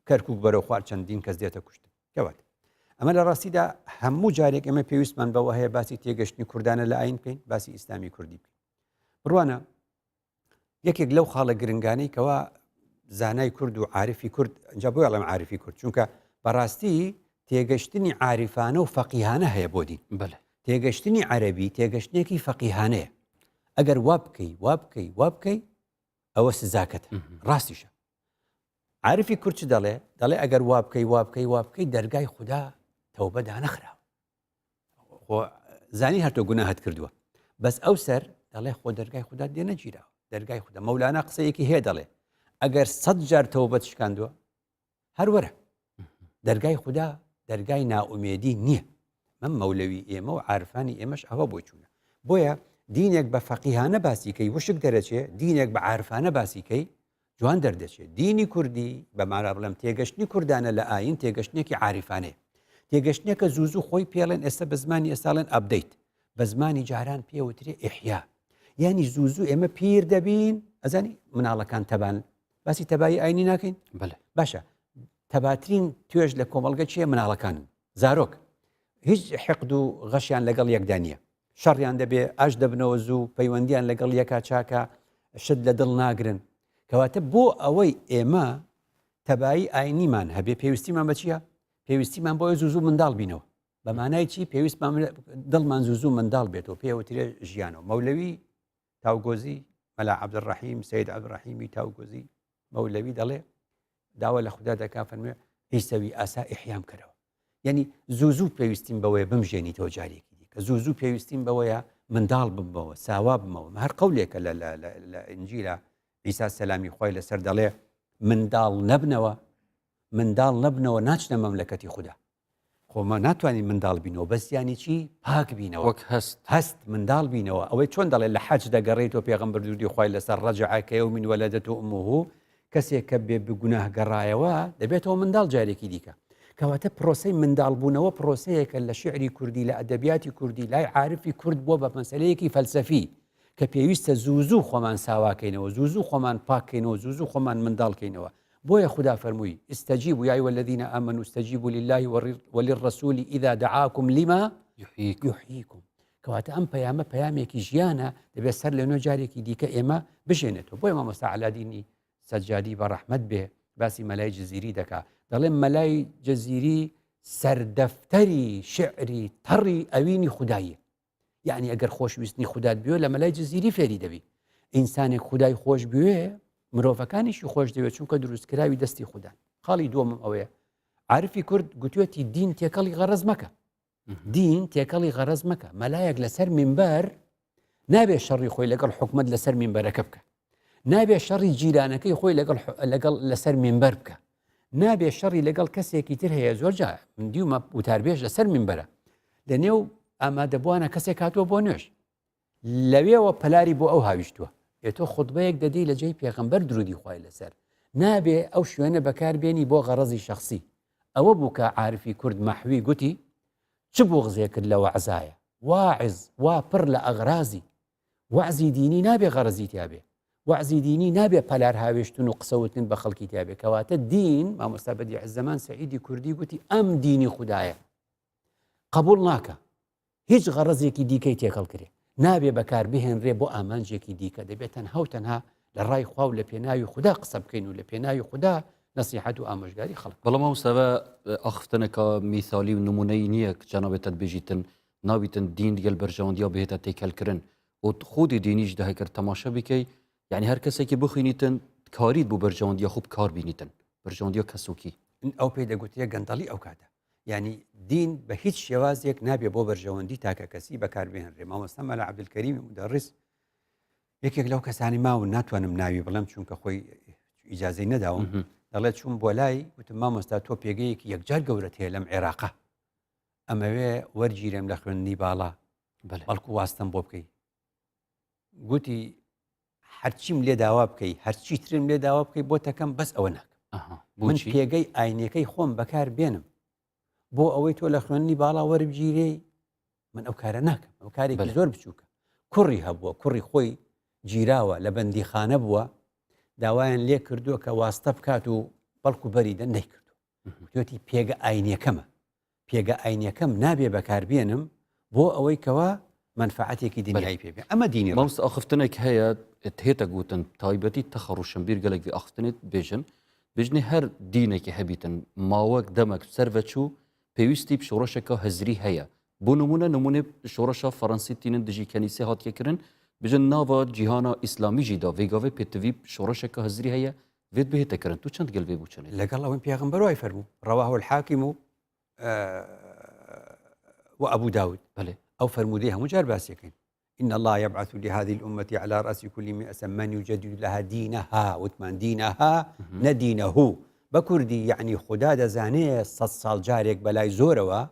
کەرکک بەرەو خوار چەندین کەس دێتە کوشتن کەوات ئەمە لە ڕاستیدا هەموو جارێک ئەمە پێویستمان بەوە هەیە باسی تێگەشتنی کوردانە لە ئاین بکەین باسی ئیسلامی کوردی بکەین بڕوانە یەکێک لەو خاڵە گرنگانەی کەوا زانای کورد و عارفی کورد ئەنجا بۆ ئەڵێم عارفی کورد چونکە بەڕاستی تێگەشتنی عارفانە و فەقیهانە هەیە بۆ دین تێگەشتنی عەرەبی تێگەشتێکی فەقیهانەیە ئەگەر وا بکەی ئەوە سزاکەتە ڕاستیشە عارفی کورچ دەڵێ ئەگەر وا بکەی دەرگای خوددا تەوبە دانەخراوە خۆ زانی هەرتۆ گوناهت کردووە بەس ئەو سەر دەڵێ خۆ دەرگای خوددا دێنەگیراوە دەرگای خوددا مەولانا قسەیەکی هەیە دەڵێ ئەگەر 100 جار تەوبەت شکاندووە هەروەرە دەرگای خوددا دەرگای ناومێدی نییە من مەولەوی ئێمە و عارفانی ئێمەش ئەوە بۆ چوونە بۆیە دینێک بە فەقیهانە باسیکەی وشک دەرەچێ دینێک بە عارفانە باسیکەی جوان دەردەچێت دینی کوردی بە مارا بڵم تێگەشتنی کوردانە لە ئاین تێگەشتێکی عاریفانەیە تێگەشتێکە زوو خۆی پێڵێن ئێستا بە زمانی ئێستاڵێن ئەبدەیت بە زمانی جاران پێوترێ ئیحیا ینی زوو ئێمە پیر دەبین ئەزانی مناڵەکان تەبان باسی تەبایی ئاینی ناکەین باشە تەباترین توێژ لە کۆمەڵگە چیە مناڵەکانن زارۆک هیچ حقد و غەشیان لەگەڵ یەکدا نییە شەڕیان دەبێ ئاش دەبنەوە زوو پەیوەندیان لەگەڵ یەکا چاکە شت لە دڵ ناگرن کەواتە بۆ ئەوەی ئێمە تەبایی ئاینیمان هەبێ پێویستیمان بە چییە؟ پێویستیمان بۆ زوو منداڵ بینەوە بەمانای چی پێویستمان دڵمان زوو منداڵ بێتەوە پێوترێ ژیانەوە مەولەوی تاوگۆزی مەلا عەبدوڕەحیم سەید عەبدوڕەحیمی تاوگۆزی مەولەوی دەڵێ داوا لە خوددا دەکا فەرموێ ئیسەوی ئاسا ئیحیام کەرەوە یعنی زوو پێویستیم بەوەیە بمژێنیتەوە جارێکی دیکە زوو پێویستیم بەوەیە منداڵ بمەوە ساوا بمەوە هەر قەولێکە لە ئینجیلە عیسا سەلامی خۆی لەسەر دەڵێ منداڵ نەبنەوە ناچنە مەملەکەتی خوددا خۆمە ناتوانین منداڵ بینەوە بەستیانی چی پاک بینەوە وەک هەست منداڵ بینەوە ئەوەی چۆن دەڵێ لە حەج دەگەڕێتەوە پێغەمبەر دوودی خۆی لەسەر ڕەجعەکە و من وەلەدەت و ئوموه کەسێک کە بێ بگوناه گەڕایەوە دەبێتەوە منداڵ جارێکی دیکە کەواتە پرۆسەی منداڵبوونەوە پرۆسەیەکە لە شعری کوردی لە ئەدەبیاتی کوردی لای عارفی کورد بۆ بە مەسەلەیەکی فەلسەفی کە پێویستە زوو خۆمان ساواکەینەوە زوو خۆمان پاکەینەوە زوو خۆمان منداڵکەینەوە بۆیە خوددا فەرمووی استجیبوا یا أيها الذين آمنوا استجيبوا لله وللرسول إذا دعاكم لما يحييكم کەواتە ئەم پەیامە پەیامێکی ژیانە دەبێت سەر لەنوێ جارێکی دیکە ئێمە بژێنێتەوە بۆیە مامۆستا عەلادینی سەجادی بە ڕەحمەت بێ باسی مەلای جەزیری دەکا دەڵێن مەلای جەزیری سەردەفتەری شعری تەڕی ئەوینی خودداییە یعنی ئەگەر خۆشویستنی خوددات بوێ لە مەلای جەزیری فێری دەبی ئینسانێک خودای خۆش بوێ مرۆڤەکانیشی خۆش دەوێت چونکە دروستکراوی دەستی خوددان خاڵی دووەمم ئەوەیە عارفی کورد گوتوێتی دین تێکەڵی غەرەز مەکە دین تێکەڵی غەرەز مەکە مەلایەک لەسەر مینبەر نابێ شەڕی خۆی لەگەڵ حکومەت لەسەر مینبەرەکە بکە نابێ شەڕی جیرانەکەی خۆی لەگەڵ لەسەر مینبەر بکە نابێ شەڕی لەگەڵ کەسێکی تر هەیە زۆر جا من دیومە وتاربێژ لەسەر مینبەرە لە نێو ئامادەبووانە کەسێک هاتووە بۆ نوێژ لەوێەوە پەلاری بۆ ئەو هاویشتووە تۆ خوتبەیەک دەدەی لە جێی پێغەمبەر درودی خوای لەسەر نابێ ئەو شوێنە بەکاربێنی بۆ غەرەزی شەخسی ئەوە بوو کە عارفی کورد مەحوی گوتی چ بوغزێ کرد لە وەعزایە واعز وا پڕ لە ئەغرازی وەعزی دینی نابێ غەرەزی تیابێ وەعزی دینی نابێ پەلار هاوێشتن و قسەوتن بە خەڵکی تیابێ کەواتە دین مامۆستا بەدیع زەمان سەعیدی کوردی گوتی ئەم دینی خوددایە قبول ناکە هیچ غەرەزێکی دیکەی تێکەڵ کرێ نابێ بەکار بهێنرێ بۆ ئامانجێکی دیکە دەبێت تەنها لە ڕای خوا و لە پێناوی خوددا قسە بکەین و لە پێناوی خوددا نەسیحەت و ئامۆژگاری خەڵک بەڵام مامۆستاوە ئاخفتنەکە میثالی و نمونەی نییە کە جەنابێتت بێژیتن ناویتن دین دیگەل بەرژەوەندیا بهێتە تێکەلکردن و خودی دینیش دەهەکرد تەماشا بکەی یعنی هەر کەسێکی بخوێنیتن کاریت بوو بەرژەوەندیا خوب کار بینیتن بەرژەوەندیا کەسوکی ئەو پێی دەگوتیە گەندەڵی ئەو کاتە یعنی دین بە هیچ شێوازێک نابێ بۆ بەرژەوەندی تاکە کەسی بەکاربێنرێ مامۆستا مەلا عەبدولکەریمی مدەڕیس یەکێک لەو کەسانی ماون ناتوانم ناوی بڵێم چونکە خۆی ئیجازەی نەداوم دەڵێت چوون بۆ لای وتم مامۆستا تۆ پێگەیەکی یەکجار گەورەت هەیە لەم عێراقا ئەمەوێ وەرگیرێم لە خوێندنی باڵا بەڵکو واستم بۆ بکەی گوتی هەرچیم لێ داوا بکەی هەرچی ترم لێ داوا بکەی بۆ تەکەم بەس ئەوە ناکەم من پێگەی ئاینەکەی خۆم بەکار بێنم بۆ ئەوەی تۆ لە خوێندنی باڵا وەربگیرێ من ئەو کارە ناکەم ئەو کارێکی زۆر بچووکە کوڕی هەبووە کوڕی خۆی گیراوە لە بەندیخانە بووە داوایان لێ کردووە کە واستە بکات و بەڵکو بەریدە نەیکردو توێتی پێگە ئاینەکەمە پێگە ئاینەکەم نابێ بەکاربێنم بۆ ئەوەی کەوە منفعەتێکی دنیای پێبێ ئەمە دینی مامۆستا ئاخفتنێک هەیە هێتە گوتن تایبەتی تەخەڕوشن بیرگەلێک ئاختنێت بێژن بژنی هەر دینێکی هەبیتن ماوەک دەمەک سەرڤەچوو پێویستی پشڕۆشێکە هەزری هەیە بۆ نمونە شۆڕەشە فەڕەنسی تینن دژی کەنیسە هاتیەکردن بژن ناوە جیهانە ئیسلامیژیدا vێگاوێ پێتەوی شۆڕەشێکە هەزری هەیە vێت بهێتەکردن تو چەند گەلبێ بووچنێت لەگەڵ ئەوەی پێغمبەر فەرموو ڕەواه الحاکم وأبو داود بەێ أو فرمودي هم جار باسيكين إن الله يبعث لهذه الأمة على رأس كل 100 من يجدد لها دينها وثمان دينها ندينه بكردي يعني خدا دزاني 100 سال جاريك بلاي زوروا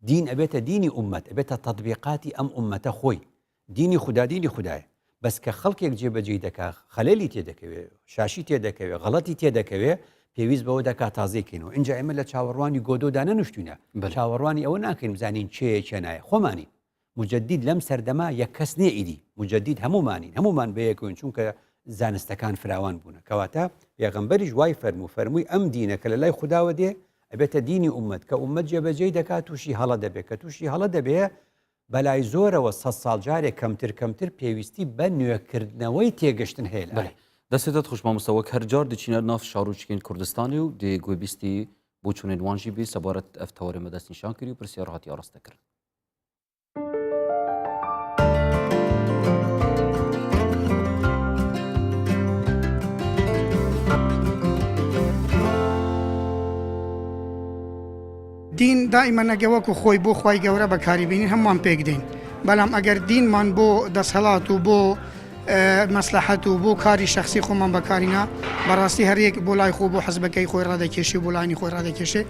دين أبيت ديني أمة أبيت تطبيقاتي أم أمة خوي ديني خداي بس كخلق يجيب جيدك خلالي تيدكوي شاشي تيدكوي غلطي تيدكوي پێویست بەوە دەکا تازێکەوە اینجا ئێمە لە چاوەڕوانی گۆدۆدانە نوشتوینە چاوەڕوانی ئەوە ناکەین بزانین چێ نایە خۆمانی مجدد لەم سەردەما یەک کەس نێ ئیدی مجدد هەمومان بەیەکوین چونکە زانستەکان فراوان بوونە کەواتە پێغەمبەریش وای فەرمووی ئەم دینە کە لە لای خودداوە دێ ئەبێتە دینی ئومەت کە ئومەت جێبەجێی دەکات تووشی هەڵە دەبێت کە تووشی هەڵە دەبێت بەلای زۆرەوە 100 ساڵ جارێک کەمتر پێویستی بە نوێکردنەوەی تێگەشتن هەیە دەستێتت خوشمامۆستەوەک هەرجار دچینە ناف شارۆچکین کوردستانی و دێ گوێبیستی بۆ چونێن وانژی بێ سەبارەت ئەف تەوەرێمە دەست نیشان کردی و پرسیار هاتی ئاڕاستەکرد دین دائما نەگەوەکو خۆی بۆ خی گەورە بەکاریبینین هەمووان پێک دێن بەڵام ئەگەر دینمان بۆ دەسەڵات و بۆ مەسلحەت و بۆ کاری شخصی خۆمان بەکارینە بەڕاستی هەرەیەک بۆ لای خۆ بۆ حەزبەکەی خۆی ڕادەکێشی بۆ لانی خۆی ڕادەکێشێ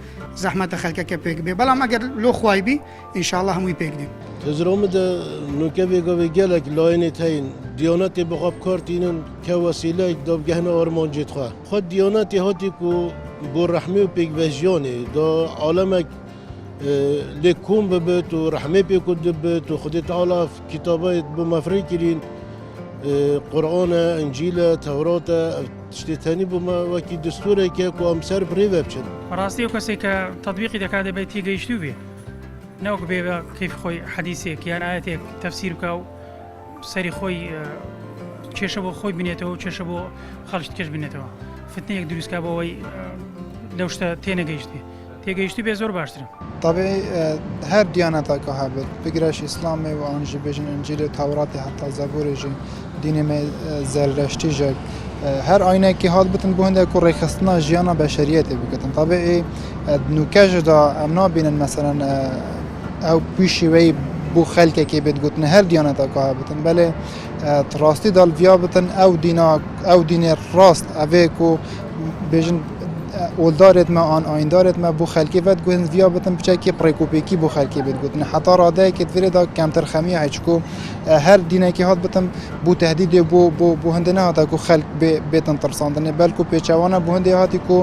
زەحمەتە خەلکەکە پێک بێ بەڵام ئەگەر لۆ خوای بی ئینشاءالله هەمووی پێک دێن تزرۆمەدە نوکەوێگەوێ gelek layinê heyên Diyanetê bi xwe bikartînin ke wesileyek davgehna armancê xwe. Xwe Diyanetê hatî ku bo rehmê û pêkvejiyanê da alemek lê kom bibit û rehmê pê ku dibit û Xwedê Teala kîtabayê bi mefrê kirîn Qur'ane, Encîle, Tewrate tiştê tenî bûme wekî distûreke ku em ser birê ve biçin. ڕاستی و کەسێک کە تطبیقی دەکات دەبێت تێگەیشتوو بێ نەوەک بێ بە کەیف خۆی حەدیثێک یان ئاەتێک تەفسیر بکە و سەری خۆی کێشە بۆ خۆی بنێتەوە و کێشە بۆ خەڵکی کەش بنێتەوە فتنەیەک دروستکە بۆەوەی لەو شتە تێنەگەیشتێ تێگەیشتی بێ زۆر باشترە طبعی هەر دیانەتەکە هەبێت بگرەش ئیسلامێ و ئەنژی بێژن ئەنجیل تەوراتی حتا زەبورێژی دینێمە زەردەشتیژێک هەر ئاینێکی هات بتن بۆ هەندێک و ڕێکخستنا ژیانە بەشەریەتێ بکەن طبعی نوکەژدا ئەم نابینن مەسەرەن ئەو پیشیوەی بۆ خەلکێکی بێت گوتن هەر دیانەتەکە هەبتن بەلێ ڕاستی داڵڤیا بتن ئەو دینێ ڕاست ئەوێک و بێژن ئۆلدارێت مە ئان ئایندارێت مە بۆ خەلکی ڤەت گوتن ڤیا بتن بچێکی پڕێکۆپێکی بۆ خەلکی بێت گوتن حتا ڕادەیەکێت ڤێدا کەمتر خەمیە هەچکۆ هەر دینێکی هات بتم بۆ تهدیدێ بۆ هەندێ نهاتە و خەلک بێتن ترساندنێ بەلکو پێچەوانە بۆ هەندێ هاتی کو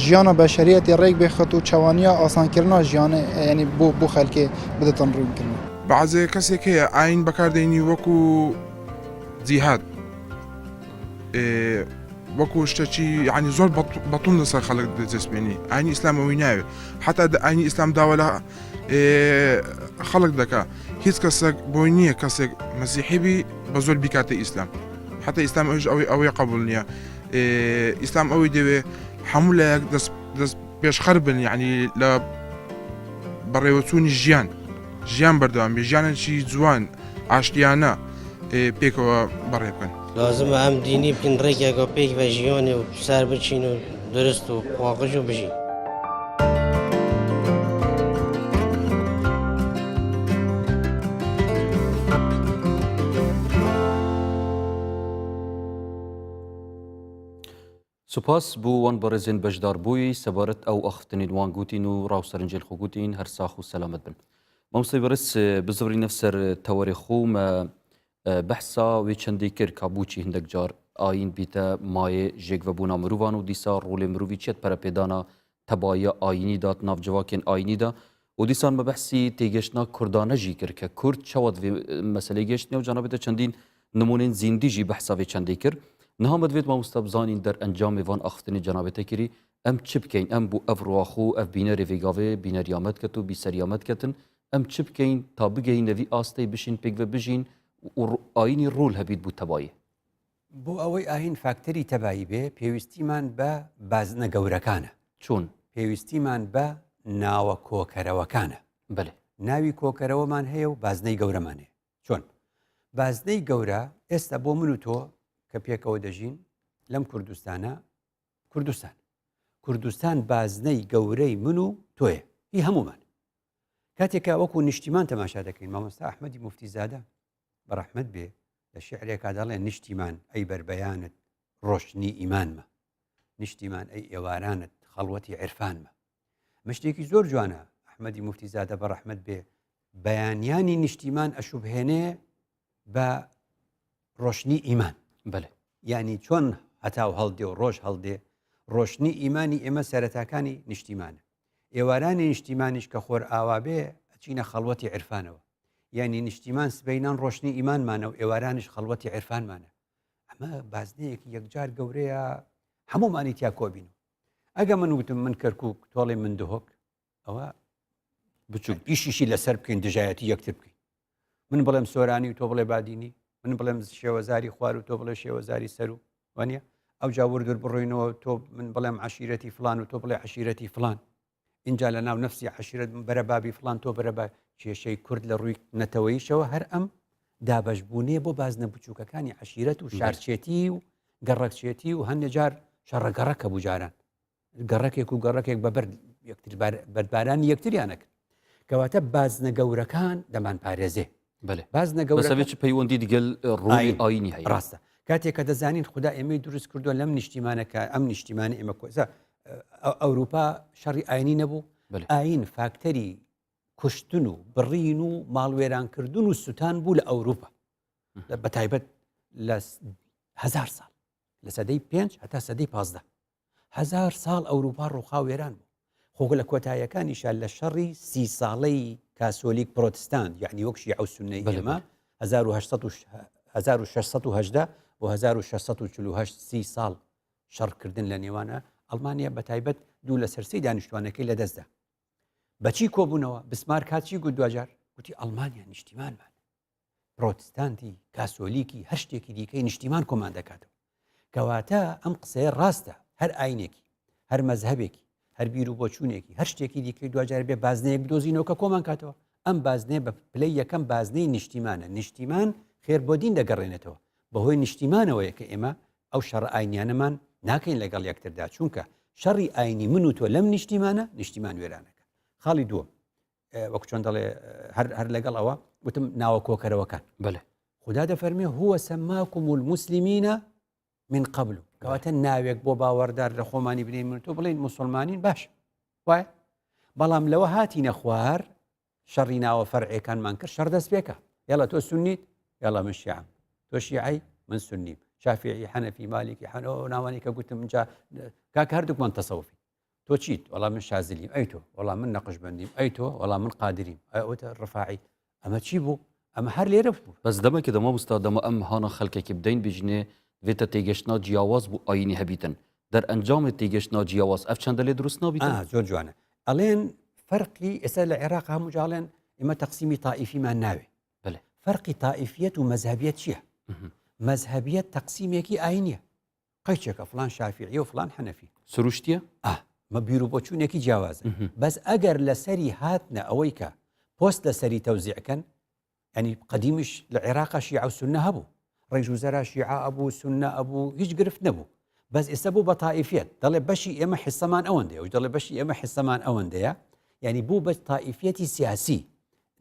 ژیانە بەشەریەتی ڕێک بێخەت و چەوانیا ئاسانکردنا ژیانە ینی بۆ خەلکێ بدەتن ڕوونکردن بەعزێ کەسێک هەیە ئاین بەکاردێنی وەکو جیهاد وەکو شتێکی ینی زۆر بەتون لەسەر خەڵک دەجەسبێنی ئاینی ئیسلام ئەوەی ناوێ حتا ئاینی ئیسلام داوە لە خەڵک دەکا هیچ کەسێک بۆی نییە کەسێک مەسیحیبی بە زۆر بیکاتە ئیسلام حتا ئیسلام ئەوش ئەوەی قبول نییە ئیسلام ئەوەی دەوێ هەموو لایەک دەست پێشخەر بن ینی لە بەڕێوەچوونی ژیان بەردەوام بێ ژیانێکی جوان ئاشتیانە پێکەوە بەڕێ بکەن لازمە ئەم دینی بکەن ڕێکێکە پێک بە ژیانێ و سەر بچین و درست و واقعش و بژین سوپاس بۆ وان بەڕێزێن بەشدار بووی سەبارەت ئەو ئەختنی وان گوتین و ڕاوسەرنجێل خۆ گوتین هەر ساخ و سەلامەت بن مامۆستای بەڕێز بزڕینە سەر تەوەری خۆمە بەحسا وێ چەندی کرد کابووچی هەندێک جار ئاین بیتە مایە ژێکڤەبوونا مرۆڤان و دیسا ڕۆڵێ مرۆڤی چێت پەرەپێدانا تەبایە ئاینی دات ناوجەواکێن ئاینیدا و دیسان بە بەحسی تێگەشتنا کوردانەژی کرد کە کورد چاوەت مەسلەی گەشتنی و جانابێتە چەندین نمونێن زیندیژی بەحسا وێ چەندی کرد نەها دەوێت مامۆستا بزانین دەرئەنجامی وان ئەختنی جانابێتە کردی ئەم چ بکەین ئەم بوو ئەڤ ڕواخۆ ئەف بینە ڕێڤێگاوێ بینەریامەت کەت و بیسەریامەت کەتن ئەم چ بکەین تا بگەین نەوی ئاستەی بشین پێکڤە بژین ئاینی ڕۆل هەبیت بوو تەبایە بۆ ئەوەی ئاین فاکتەری تەبایی بێ پێویستیمان بە بازنە گەورەکانە چۆن پێویستیمان بە ناوە کۆکەرەوەکانە بەێ ناوی کۆکەرەوەمان هەیە و بازنەی گەورەمان هەیە. چۆن بازنەی گەورە ئێستا بۆ من و تۆ کە پێکەوە دەژین لەم کوردستان بازنەی گەورەی من و تۆیە هی هەمومان. کاتێکە وەکو نیشتیمان تەماشا دەکەین مامۆستا ئەحمەدی موفتیزادە بەڕەحمەت بێ لە شعرێکا دەڵێن نیشتیمان ئەی بربەیانت ڕۆشنی ئیمانمە، نیشتیمان ئەی ئێوارانت خەڵوەتی عرفانمە. مشتێکی زۆر جوانە ئەحمەدی موفتیزادە بەڕەحمەت بێ بەیانیانی نیشتیمان ئەشوبهێنێ بە ڕۆشنی ئیمان. بەێ ینی چۆن هەتاو هەڵدێ و ڕۆژ هەڵدێ ڕۆشنی ئیمانی ئێمە سەرەتاکانی نیشتیمانە. ئێوارانی نیشتیمانیش کە خۆر ئاوا بێ ئەچینە خەڵوەتی عرفانەوە. یعنی نیشتیمان سبەینان ڕۆشنی ئیمانمانە و ئێوارانش خەڵوەتی عرفانمانە. ئەمە بازنەیەکی یەکجار گەورەیە هەمومانی تیا کۆبین. ئەگە من وتم من کەرکووک تۆڵێ من دهۆک ئەوە بچوو ئیشیشی لەسەر بکەین دژایەتی یەکتر بکەین. من بڵێم سۆرانی و تۆ بڵێ بادینی، من بڵێم شێوەزاری خوار و تۆ بڵێ شێوەزاری سەر و وانە ئەو جاوردر بڕۆینەوە تۆ من بڵێم عشیرەتی فلان و تۆ بڵێ عشیرەتی فلان. اینجا لە ناو نفسی عشیرەت بەرە بابی فلان تۆ بەرە کێشەی کورد لە ڕووی نەتەوەیشەوە هەر ئەم دابەشبوونێ بۆ بازنە بچووکەکانی عشیرەت و شارچێتی و گەڕەکچێتی و هەندێک جار شەڕەگەڕەکە بوو جاران گەڕەکێک و گەڕەکێک بەبەر بەربارانی یەکتریانەکە کەواتە بازنە گەورەکان دەمان پارێزێ. بازنە گەورە پەیوەندی دیگەل ڕووی ئاینی هەیە. ڕاستە کاتێک کە دەزانین خوددا ئێمەی دروست کردووە لەم نیشتیمانەکە ئەم نیشتیمانی ئێمە کۆزە ئەوروپا شەڕی ئاینی نەبوو. ئاین فاکتەری کوشتن و بڕین و ماڵوێرانکردن و سوتان بوو لە ئەوروپا بە تایبەت لە 1000 ساڵ لە سەدەی 5 هەتا سەدەی 15 1000 ساڵ ئەوروپا ڕووخا وێران بوو. خۆ لە کۆتاییەکانیشان لە شەڕی 30 ساڵەی کاسۆلیک پرۆتستان یعنی وەک شیعە و سوننەی ئێمە 1618 بۆ 1648 30 ساڵ شەڕکردن لە نێوانە ئەڵمانیا بە تایبەت دوو لە سەرسی دانیشتوانەکەی لە دەستدا. بەچی کۆبوونەوە بسمار کاتچی گوت دوجار گوتی ئەڵمانیا نیشتیمانمان پرۆتستانتی کاسۆلیکی هەر شتێکی دیکەی نیشتیمان کۆمان دەکاتەوە. کەواتە ئەم قسەیە ڕاستە هەر ئاینێکی هەر مەزهبێکی هەر بیر و بۆچوونێکی هەر شتێکی دیکەی دوجار بێ بازنەیەک بدۆزینەوە کە کۆمان کاتەوە. ئەم بازنەیە بە پلەی یەکەم بازنەی نیشتیمانە. نیشتیمان خێر بۆ دین دەگەڕێنێتەوە بەهۆی نیشتیمانەوەیە کە ئێمە ئەو شەڕ ئاینیانەمان ناکەین لەگەڵ یەکتردا چونکە شەڕی ئاینی من و تۆ لەم نیشتیمانە نیشتیمان وێرانەکە. خاڵی دووەم وەکو چۆن دەڵێ هەر لەگەڵ ئەوە وتم ناوە کۆکەرەوەکان بەێ خوددا دەفەرمێ هو سەماکم المسلمینە من قبل کەواتە ناوێک بۆ باوەڕدار لە خۆمانی بنین من تۆ بڵین مسلمانین باش وایە بەڵام لەوە هاتینە خوار شەڕی ناوە فەرعەکانمان کرد شەڕ دەست پێکە یاڵە تۆ سونیت یاڵە من شیعەم تۆ شیعی من سنیم شافعی حەنەفی مالکی حەنەوە ناوانی کە گوتم اینجا کاکە هەردووکمان تەسەوفی تۆ چیت وەڵام من شازلیم ئەی تۆ وەڵام من نەقشبەندیم ئەی تۆ وەڵام من قادریم ئەوتە ڕفاعی ئەمە چی بوو ئەمە هەر لێرە بوو. بەس دەمەکە دەما مستا دەمە ئەم هانە خەڵکێکی بدەین بژنێ وێتە تێگەشتنا جیاواز بوو ئاینی هەبیتن دەرئەنجامی تێگەشتنا جیاواز ئەف چەندە لێ دروست نابیتن. زۆر جوانە ئەڵێن فەرقی ئێستا لە عێراق هەموو جاڵێن ئێمە تەقسیمی تائیفیمان ناوێ. فەرقی تائیفیەت و مەزهبیەت چییە؟ مەزهبیەت تەقسیمێکی ئاینیە قەیچێکە فلان شافعی و فلان حەنەفی سروشتیە مە بیر و بۆچوونێکی جیاوازە. بەس ئەگەر لەسەری هاتنە ئەوەی کە پۆست لەسەری تەوزیعکەن ینی قەدیمیش لە عێراقا شیعە و سوننە هەبوو ڕێژوزەرا شیعە ئەبوو سوننە ئەبوو هیچ گرفت نەبوو. بەس ئێستا بوو بە تائیفیەت دەڵێ بەشی ئێمە حیسەمان ئەوەندەیە و دەڵێ بەشی ئێمە حیسەمان ئەوەندەیە ینی بوو بە تائیفیەتی سیاسی.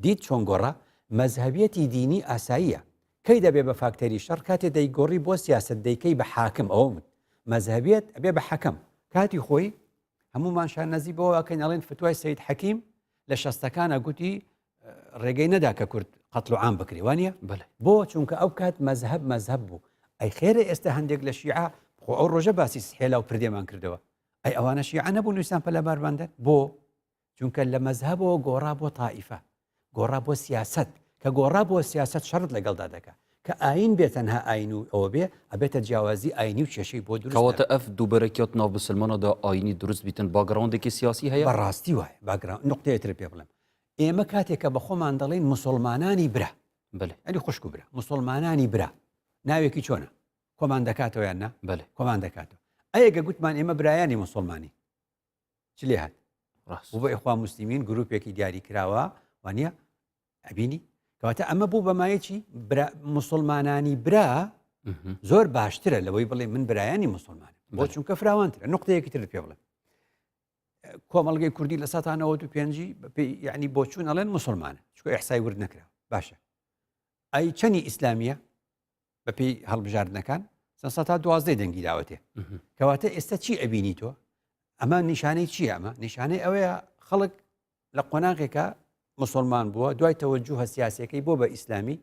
دیت چۆن گۆڕە مەزهبیەتی دینی ئاساییە کەی دەبێ بە فاکتەری شەڕ کاتێ دەیگۆڕی بۆ سیاست دەیکەی بە حاکم ئەوە من مەزهبیەت ئەبێ بە حەکەم کاتی خۆی هەمومانشان نەزی بەوە ئەکەین ئەڵێن فتوای سەید حەکیم لە شەستەکانە گوتی ڕێگەی نەدا کە کورد قەتڵ و عام بکری وانە بۆ چونکە ئەو کات مەزهب بوو. ئەی خێرە ئێستا هەندێک لە شیعە خۆ ئەو ڕۆژە باسی هێلا و پردێمان کردەوە ئەی ئەوانە شیعە نەبوو نووسان پەلەبارباندن بۆ چونکە لە مەزهبەوە گۆڕا بۆ تائیفە گۆڕا بۆ سیاست کە گۆڕا بۆ سیاست شەڕت لەگەڵدا دەکات کە ئاین بێتەنها ئاین و ئەوە بێ ئەبێتە جیاوازی ئاینی و کێشەی بۆ دروست کەواتە ئەف دووبەرەکەوت ناو بسلمانەدا ئاینی دروست بیتن باگراوندێکی سیاسی هەیە بەڕاستی وایە باگراوند نقطەیەتر پێ بڵێم ئێمە کاتێکە بە خۆمان دەڵێن مسلمانانی برا ئەنی خوشک و برا مسلمانانی برا ناوێکی چۆنە کۆمان دەکاتەوە یان نا کۆمان دەکاتەوە ئەیەگە گوتمان ئێمە برایانی مسلمانی چ لێ هات و بە ئیخوان موسلیمین گروپێکی دیاری کراوە وانە ئەبینی کەواتە ئەمە بوو بەمایەکی مسلمانانی برا زۆر باشترە لەوەی بڵێ من برایانی مسلمانە بۆ چونکە فراوانترە نقطەیەکی تر پێ بڵێن کۆمەڵگەی کوردی لە 1995 یعنی بۆ چوون ئەڵێن مسلمانە چکە ئەحسای ورد نەکرا باشە ئەی چەنی ئیسلامیە بەپێی هەڵبژاردنەکان 12 دەنگی داوەتێ کەواتە ئێستا چی ئەبینی تۆ ئەمە نیشانەی چیە ئەمە نیشانەی ئەوەیە خەڵک لە قۆناغێکە مسلمان بووە دوای تەوەجوهە سیاسەکەی بۆ بە ئیسلامی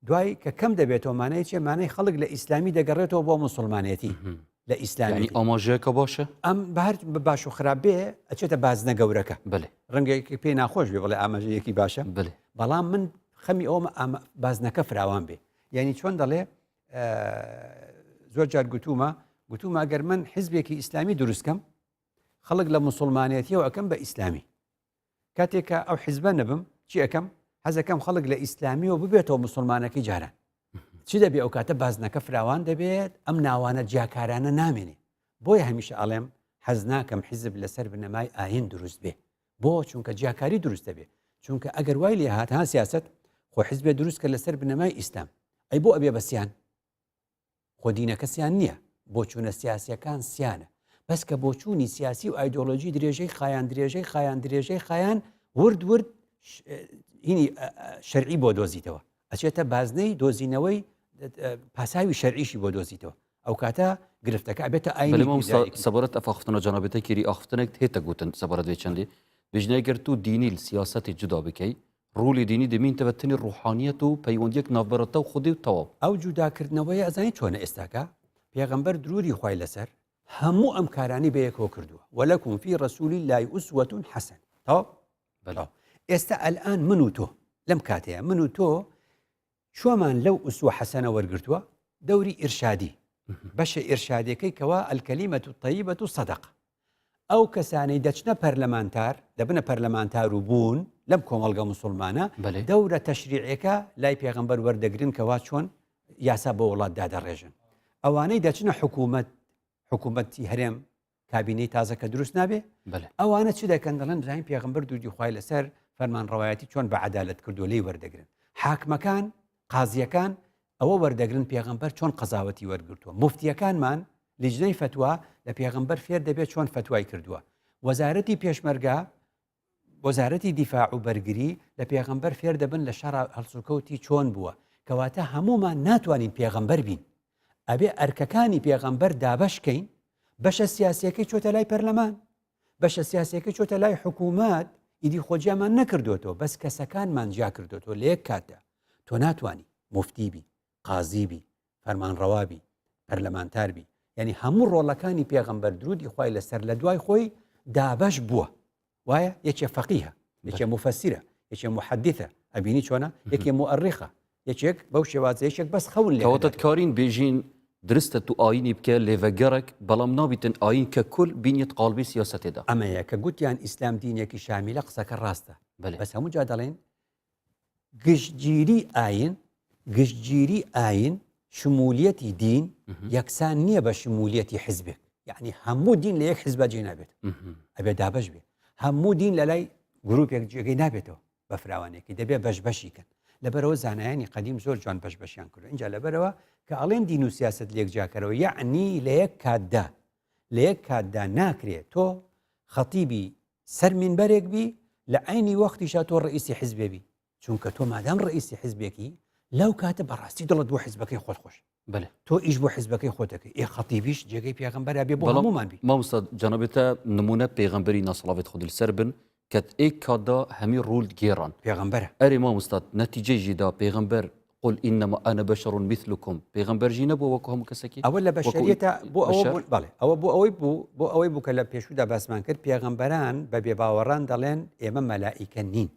دوای کە کەم دەبێتەوە مانای چێ مانای خەڵک لە ئیسلامی دەگەڕێتەوە بۆ مسلمانەتی لە ئیسلامی ئاماژەیەکە باشە ئەم بەهر بە باش و خراپ بێ ئەچێتە بازنە گەورەکە بڵێ ڕەنگەیەکی پێی ناخۆش بێ بڵێ ئاماژەیەکی باشە بڵێ بەڵام من خەمی ئەومە بازنەکە فراوان بێ یعنی چۆن دەڵێ زۆر جار گوتومە ئەگەر من حیزبێکی ئیسلامی دروستکەم خەڵک لە مسلمانەتیەوە ئەەکەم بە ئیسلامی کاتێکە ئەو حیزبە نەبم چی ئەەکەم حەزەکەم خەڵک لە ئیسلامیەوە ببێتەوە مسلمانەکەی جاران چی دەبێ ئەو کاتە بازنەکە فراوان دەبێت ئەم ناوانە جیاکارانە نامێنێ بۆی هەمیشە ئەڵێم حەز ناکەم حیزب لەسەر بنەمای ئاین دروست بێ بۆ چونکە جیاکاری دروست دەبێ چونکە ئەگەر وای لێ هات ها سیاست خۆ حیزبێ دروست کە لەسەر بنەمای ئیسلام ئەی بۆ ئەبێ بەسییان خۆ دینەکە سیان نییە بۆ چوونە سیاسیەکان سیانە بەس کە بۆ چوونی سیاسی و ئایدۆلۆژی درێژەی خایان ورد هینی شەرعی بۆ دۆزیتەوە ئەچێتە بازنەی دۆزینەوەی پاساوی شەرعیشی بۆ دۆزیتەوە ئەو کاتە گرفتەکە ئەبێتە ئاینی سەبارەت ئەفاختنە جانابێتە کیری ئاختنێک هێتە گوتن سەبارەت وێ چەندی بژنەگەر تو دینی سیاسەتی جودا بکەی ڕوولی دینی دەمینتە بەتنی ڕوحانیەت و پەیوەندیەک ناوبەرەتە و خودی و تەواو ئەو جوداکردنەوەی ئەزانی چۆنە ئێستاکە پێغەمبەر دروری خوای لەسەر هەموو ئەم کارانی بەیەکەوە کردووە وەلەکم فی ڕەسولی لای ئوسوەتون حەسەن تەواو بەڵاو ئێستا ئەلئان من و تۆ لەم کاتەیە من و تۆ چۆمان لەو ئوسوە حەسەنە وەرگرتووە دەوری ئیرشادی بەشە ئیرشادەکەی کەوا ئەلکەلیمەت و طەیبەت و سەدەق ئەو کەسانەی دەچنە پەرلەمانتار دەبنە پەرلەمانتار و بوون لەم کۆمەڵگە مسلمانە دەورە تەشریعەکە لای پێغەمبەر وەردەگرن کەوا چۆن یاسا بە وڵات دادەڕێژن ئەوانەی دەچنە حکوومەتی هەرێم کابینەی تازەکە دروست نابێ ئەوانە چی دەکەن دەڵێن بزانین پێغەمبەر دوودی خوای لەسەر فەرمانڕەوایەتی چۆن بە عەدالەت کردو لێی وەردەگرن حاکمەکان قازیەکان ئەوە وەردەگرن پێغەمبەر چۆن قەزاوەتی وەرگرتووە مفتیەکانمان لیژنەی فتوا لە پێغەمبەر فێر دەبێت چۆن فتوای کردووە وەزارەتی پێشمەرگا وەزارەتی دیفاع و بەرگری لە پێغەمبەر فێر دەبن لە شەڕ هەڵسوکەوتی چۆن بووە کەواتە هەمومان ناتوانین پێغەمبەر بین ئەبێ ئەرکەکانی پێغەمبەر دابەشکەین بەشە سیاسیەکەی چۆتە لای پەرلەمان بەشە سیاسیەکەی چۆتە لای حکوومەت ئیدی خۆجیامان نەکردوێتەوە بەس کەسەکانمان جیا کردوێتەوە لە یەک کاتە تۆ ناتوانانی مفتیبی قازیبی فەرمانڕەوابی پەرلەمانتاربی یعنی هەموو ڕۆڵەکانی پێغەمبەر درودی خوای لەسەر لە دوای خۆی دابەش بووە وایە یەکێ فەقیهە یەکێ مفەسیرە یەکێ محەدیثە ئەبینی چۆنە یەکێ مؤەرریخە یەکێک بەو شێوازە یەکێک بەس خەون لێ کەواتە کارین بێژین درستە تو ئاینی بکە لێڤەگەڕێک بەڵام نابیتن ئاین کە کول بینیت قالبی سیاسەتێدا ئەمەیە کە گوتیان ئیسلام دینێکی شامیلە قسەکە ڕاستە بەس هەموو جا دەڵێن گشتگیری ئاین شمولیەتی دین یەکسان نییە بە شمولیەتی حیزبێک یعنی هەموو دین لە یەک حیزبە جێ نابێت ئەبێ دابەش بێت هەموو دین لە لای گروپێک جێگەی نابێتەوە بە فراوانێکی دەبێ بەشبەشیکەن لەبەرەوە زانایانی قەدیم زۆر جوان بەشبەشیان کرد اینجا لەبەرەوە کە ئەڵێن دین و سیاست لێک جاکەرەوە یعنی لە یەک کاتدا ناکرێت تۆ خەتیبی سەر مینبەرێک بی لە عینی وەختیشا تۆ ڕئیسی حیزبێبی چونکە تۆ مادام ڕئیسی حیزبێکی لەو کاتە بەڕاستی دڵت بۆ حیزبەکەی خۆت خۆش تۆ ئیش بۆ حیزبەکەی خۆتەکەی ئێ خەتیبیش جێگەی پێغەمبەرە بێ بۆ هەمومان بی مامۆستا جەنابێتە نمونە پێغەمبەری ناسڵاوێت خود لەسەر بن کە ئێک کاتدا هەمی ڕول گێڕان پێغەمبەرە ئەرێ مامۆستا نەتیجەی ژیدا پێغەمبەر قل إنما أنا بشر مثلكم پێغەمبەر ژی نەبووە وەکو هەموو کەسێکی ئەوە لە بەشەریەتە بۆ ئەوە بۆ ئەوەی بوو کە لە پێشودا باسمان کرد پێغەمبەران بە بێباوەڕان دەڵێن ئێمە مەلائیکە نین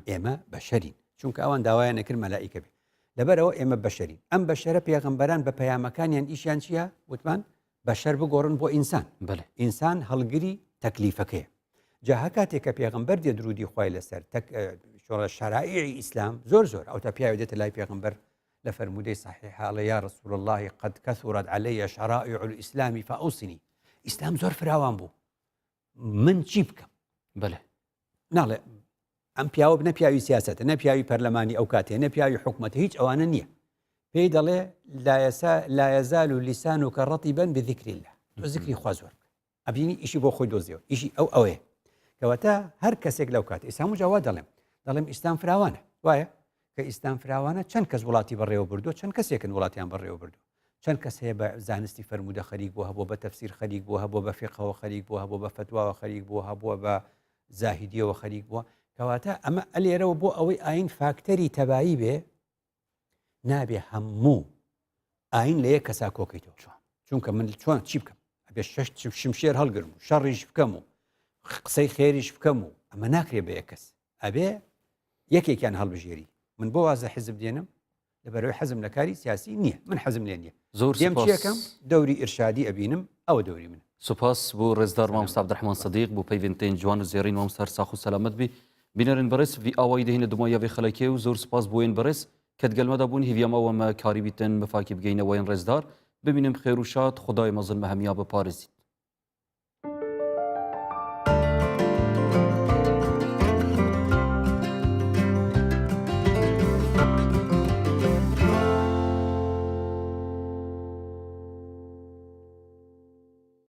ئێمە بەشەرین چونکە ئەوان داوایان نەکرد مەلائیکە بێ لەبەرەوە ئێمە بەشەرین ئەم بەشەرە پێغەمبەران بە پەیامەکانیان ئیشیان چییە وتمان بەشەر بگۆڕن بۆ ئینسان ئینسان هەڵگری تەکلیفەکەیە جا هە کاتێک کە پێغەمبەر دێ درودی خوای لەسەر شەرائعی ئیسلام زۆر ئەو تا پیاوی دێتە لای پێغەمبەر لە فەرمودەی صحیح حاڵە یا رسول الله قد كثرت علي شرائع الإسلام فأوصني ئیسلام زۆر فراوان بوو من چی بکەم بەڵێ ناڵێ ئەم پیاوە نەپیاوی سیاستە نەپیاوی پەرلەمانی ئەو کاتێ نەپیاوی حکوومەت هیچ ئەوانە نییە پێی دەڵێ لا يزال لسانك رطبا بذكر الله ذكری خوا زۆر ئەبینی ئیشی بۆ خۆی دۆزیەوە ئیشی ئەو ئەوەیە کەواتە هەر کەسێک لەو کات ئێستا جاوا دەڵێم ئیسلام فراوانە وایە کە ئیسلام فراوانە چەند کەس وڵاتی بەڕێوە بردو چەند کەسێکن وڵاتیان بەڕێوە بردو چەند کەس هەیە بە زانستی فەرموودە خەریک بووە هەبووە بە تەفسیر خەریک بووە هەبووە بە فقهەوە خەریک بووە هەبووە بە فتواوە خەریک بووە هەبووە بە زاهیدیەوە خەریک بووە کەواتە ئەمە ئەلێرەوە بۆ ئەوەی ئاین فاکتەری تەبایی بێ نابێ هەموو ئاین لە یەک کەسا کۆکەیتەوە چونکە من چۆن چی بکەم ئەبێ شمشێر هەڵگرم و شەڕیش بکەم و قسەی خێریش بکەم و ئەمە ناکرێ بە یەک کەس ئەبێ یەکێکیان هەڵبژێری من بۆ وازە حزب دێنم لەبەرەوەی حەزم لە کاری سیاسی نییە من حەزم لێ نییە زۆر دێم چیەکەم دەوری ئیرشادی ئەبینم ئەوە دەوری من سوپاس بۆ ڕێزدار مامۆستا عەبدوڕەحمان سەدیق بۆ پەیوەندیتەین جوان و زێڕین مامۆستا ساخ و سەلامەت بی بینەرن بەڕێز وی ئاوایی دەهێنە دمایاوی خەڵکێ و زۆر سوپاس بۆین بەڕێز کەت گەلمەدا بوون هیڤیامەوەمە کاری بیتن مفاکی بگەینەوەین ڕێزدار ببینم خێر و شاد خدای مەزن مەهەمیا بپارێزیت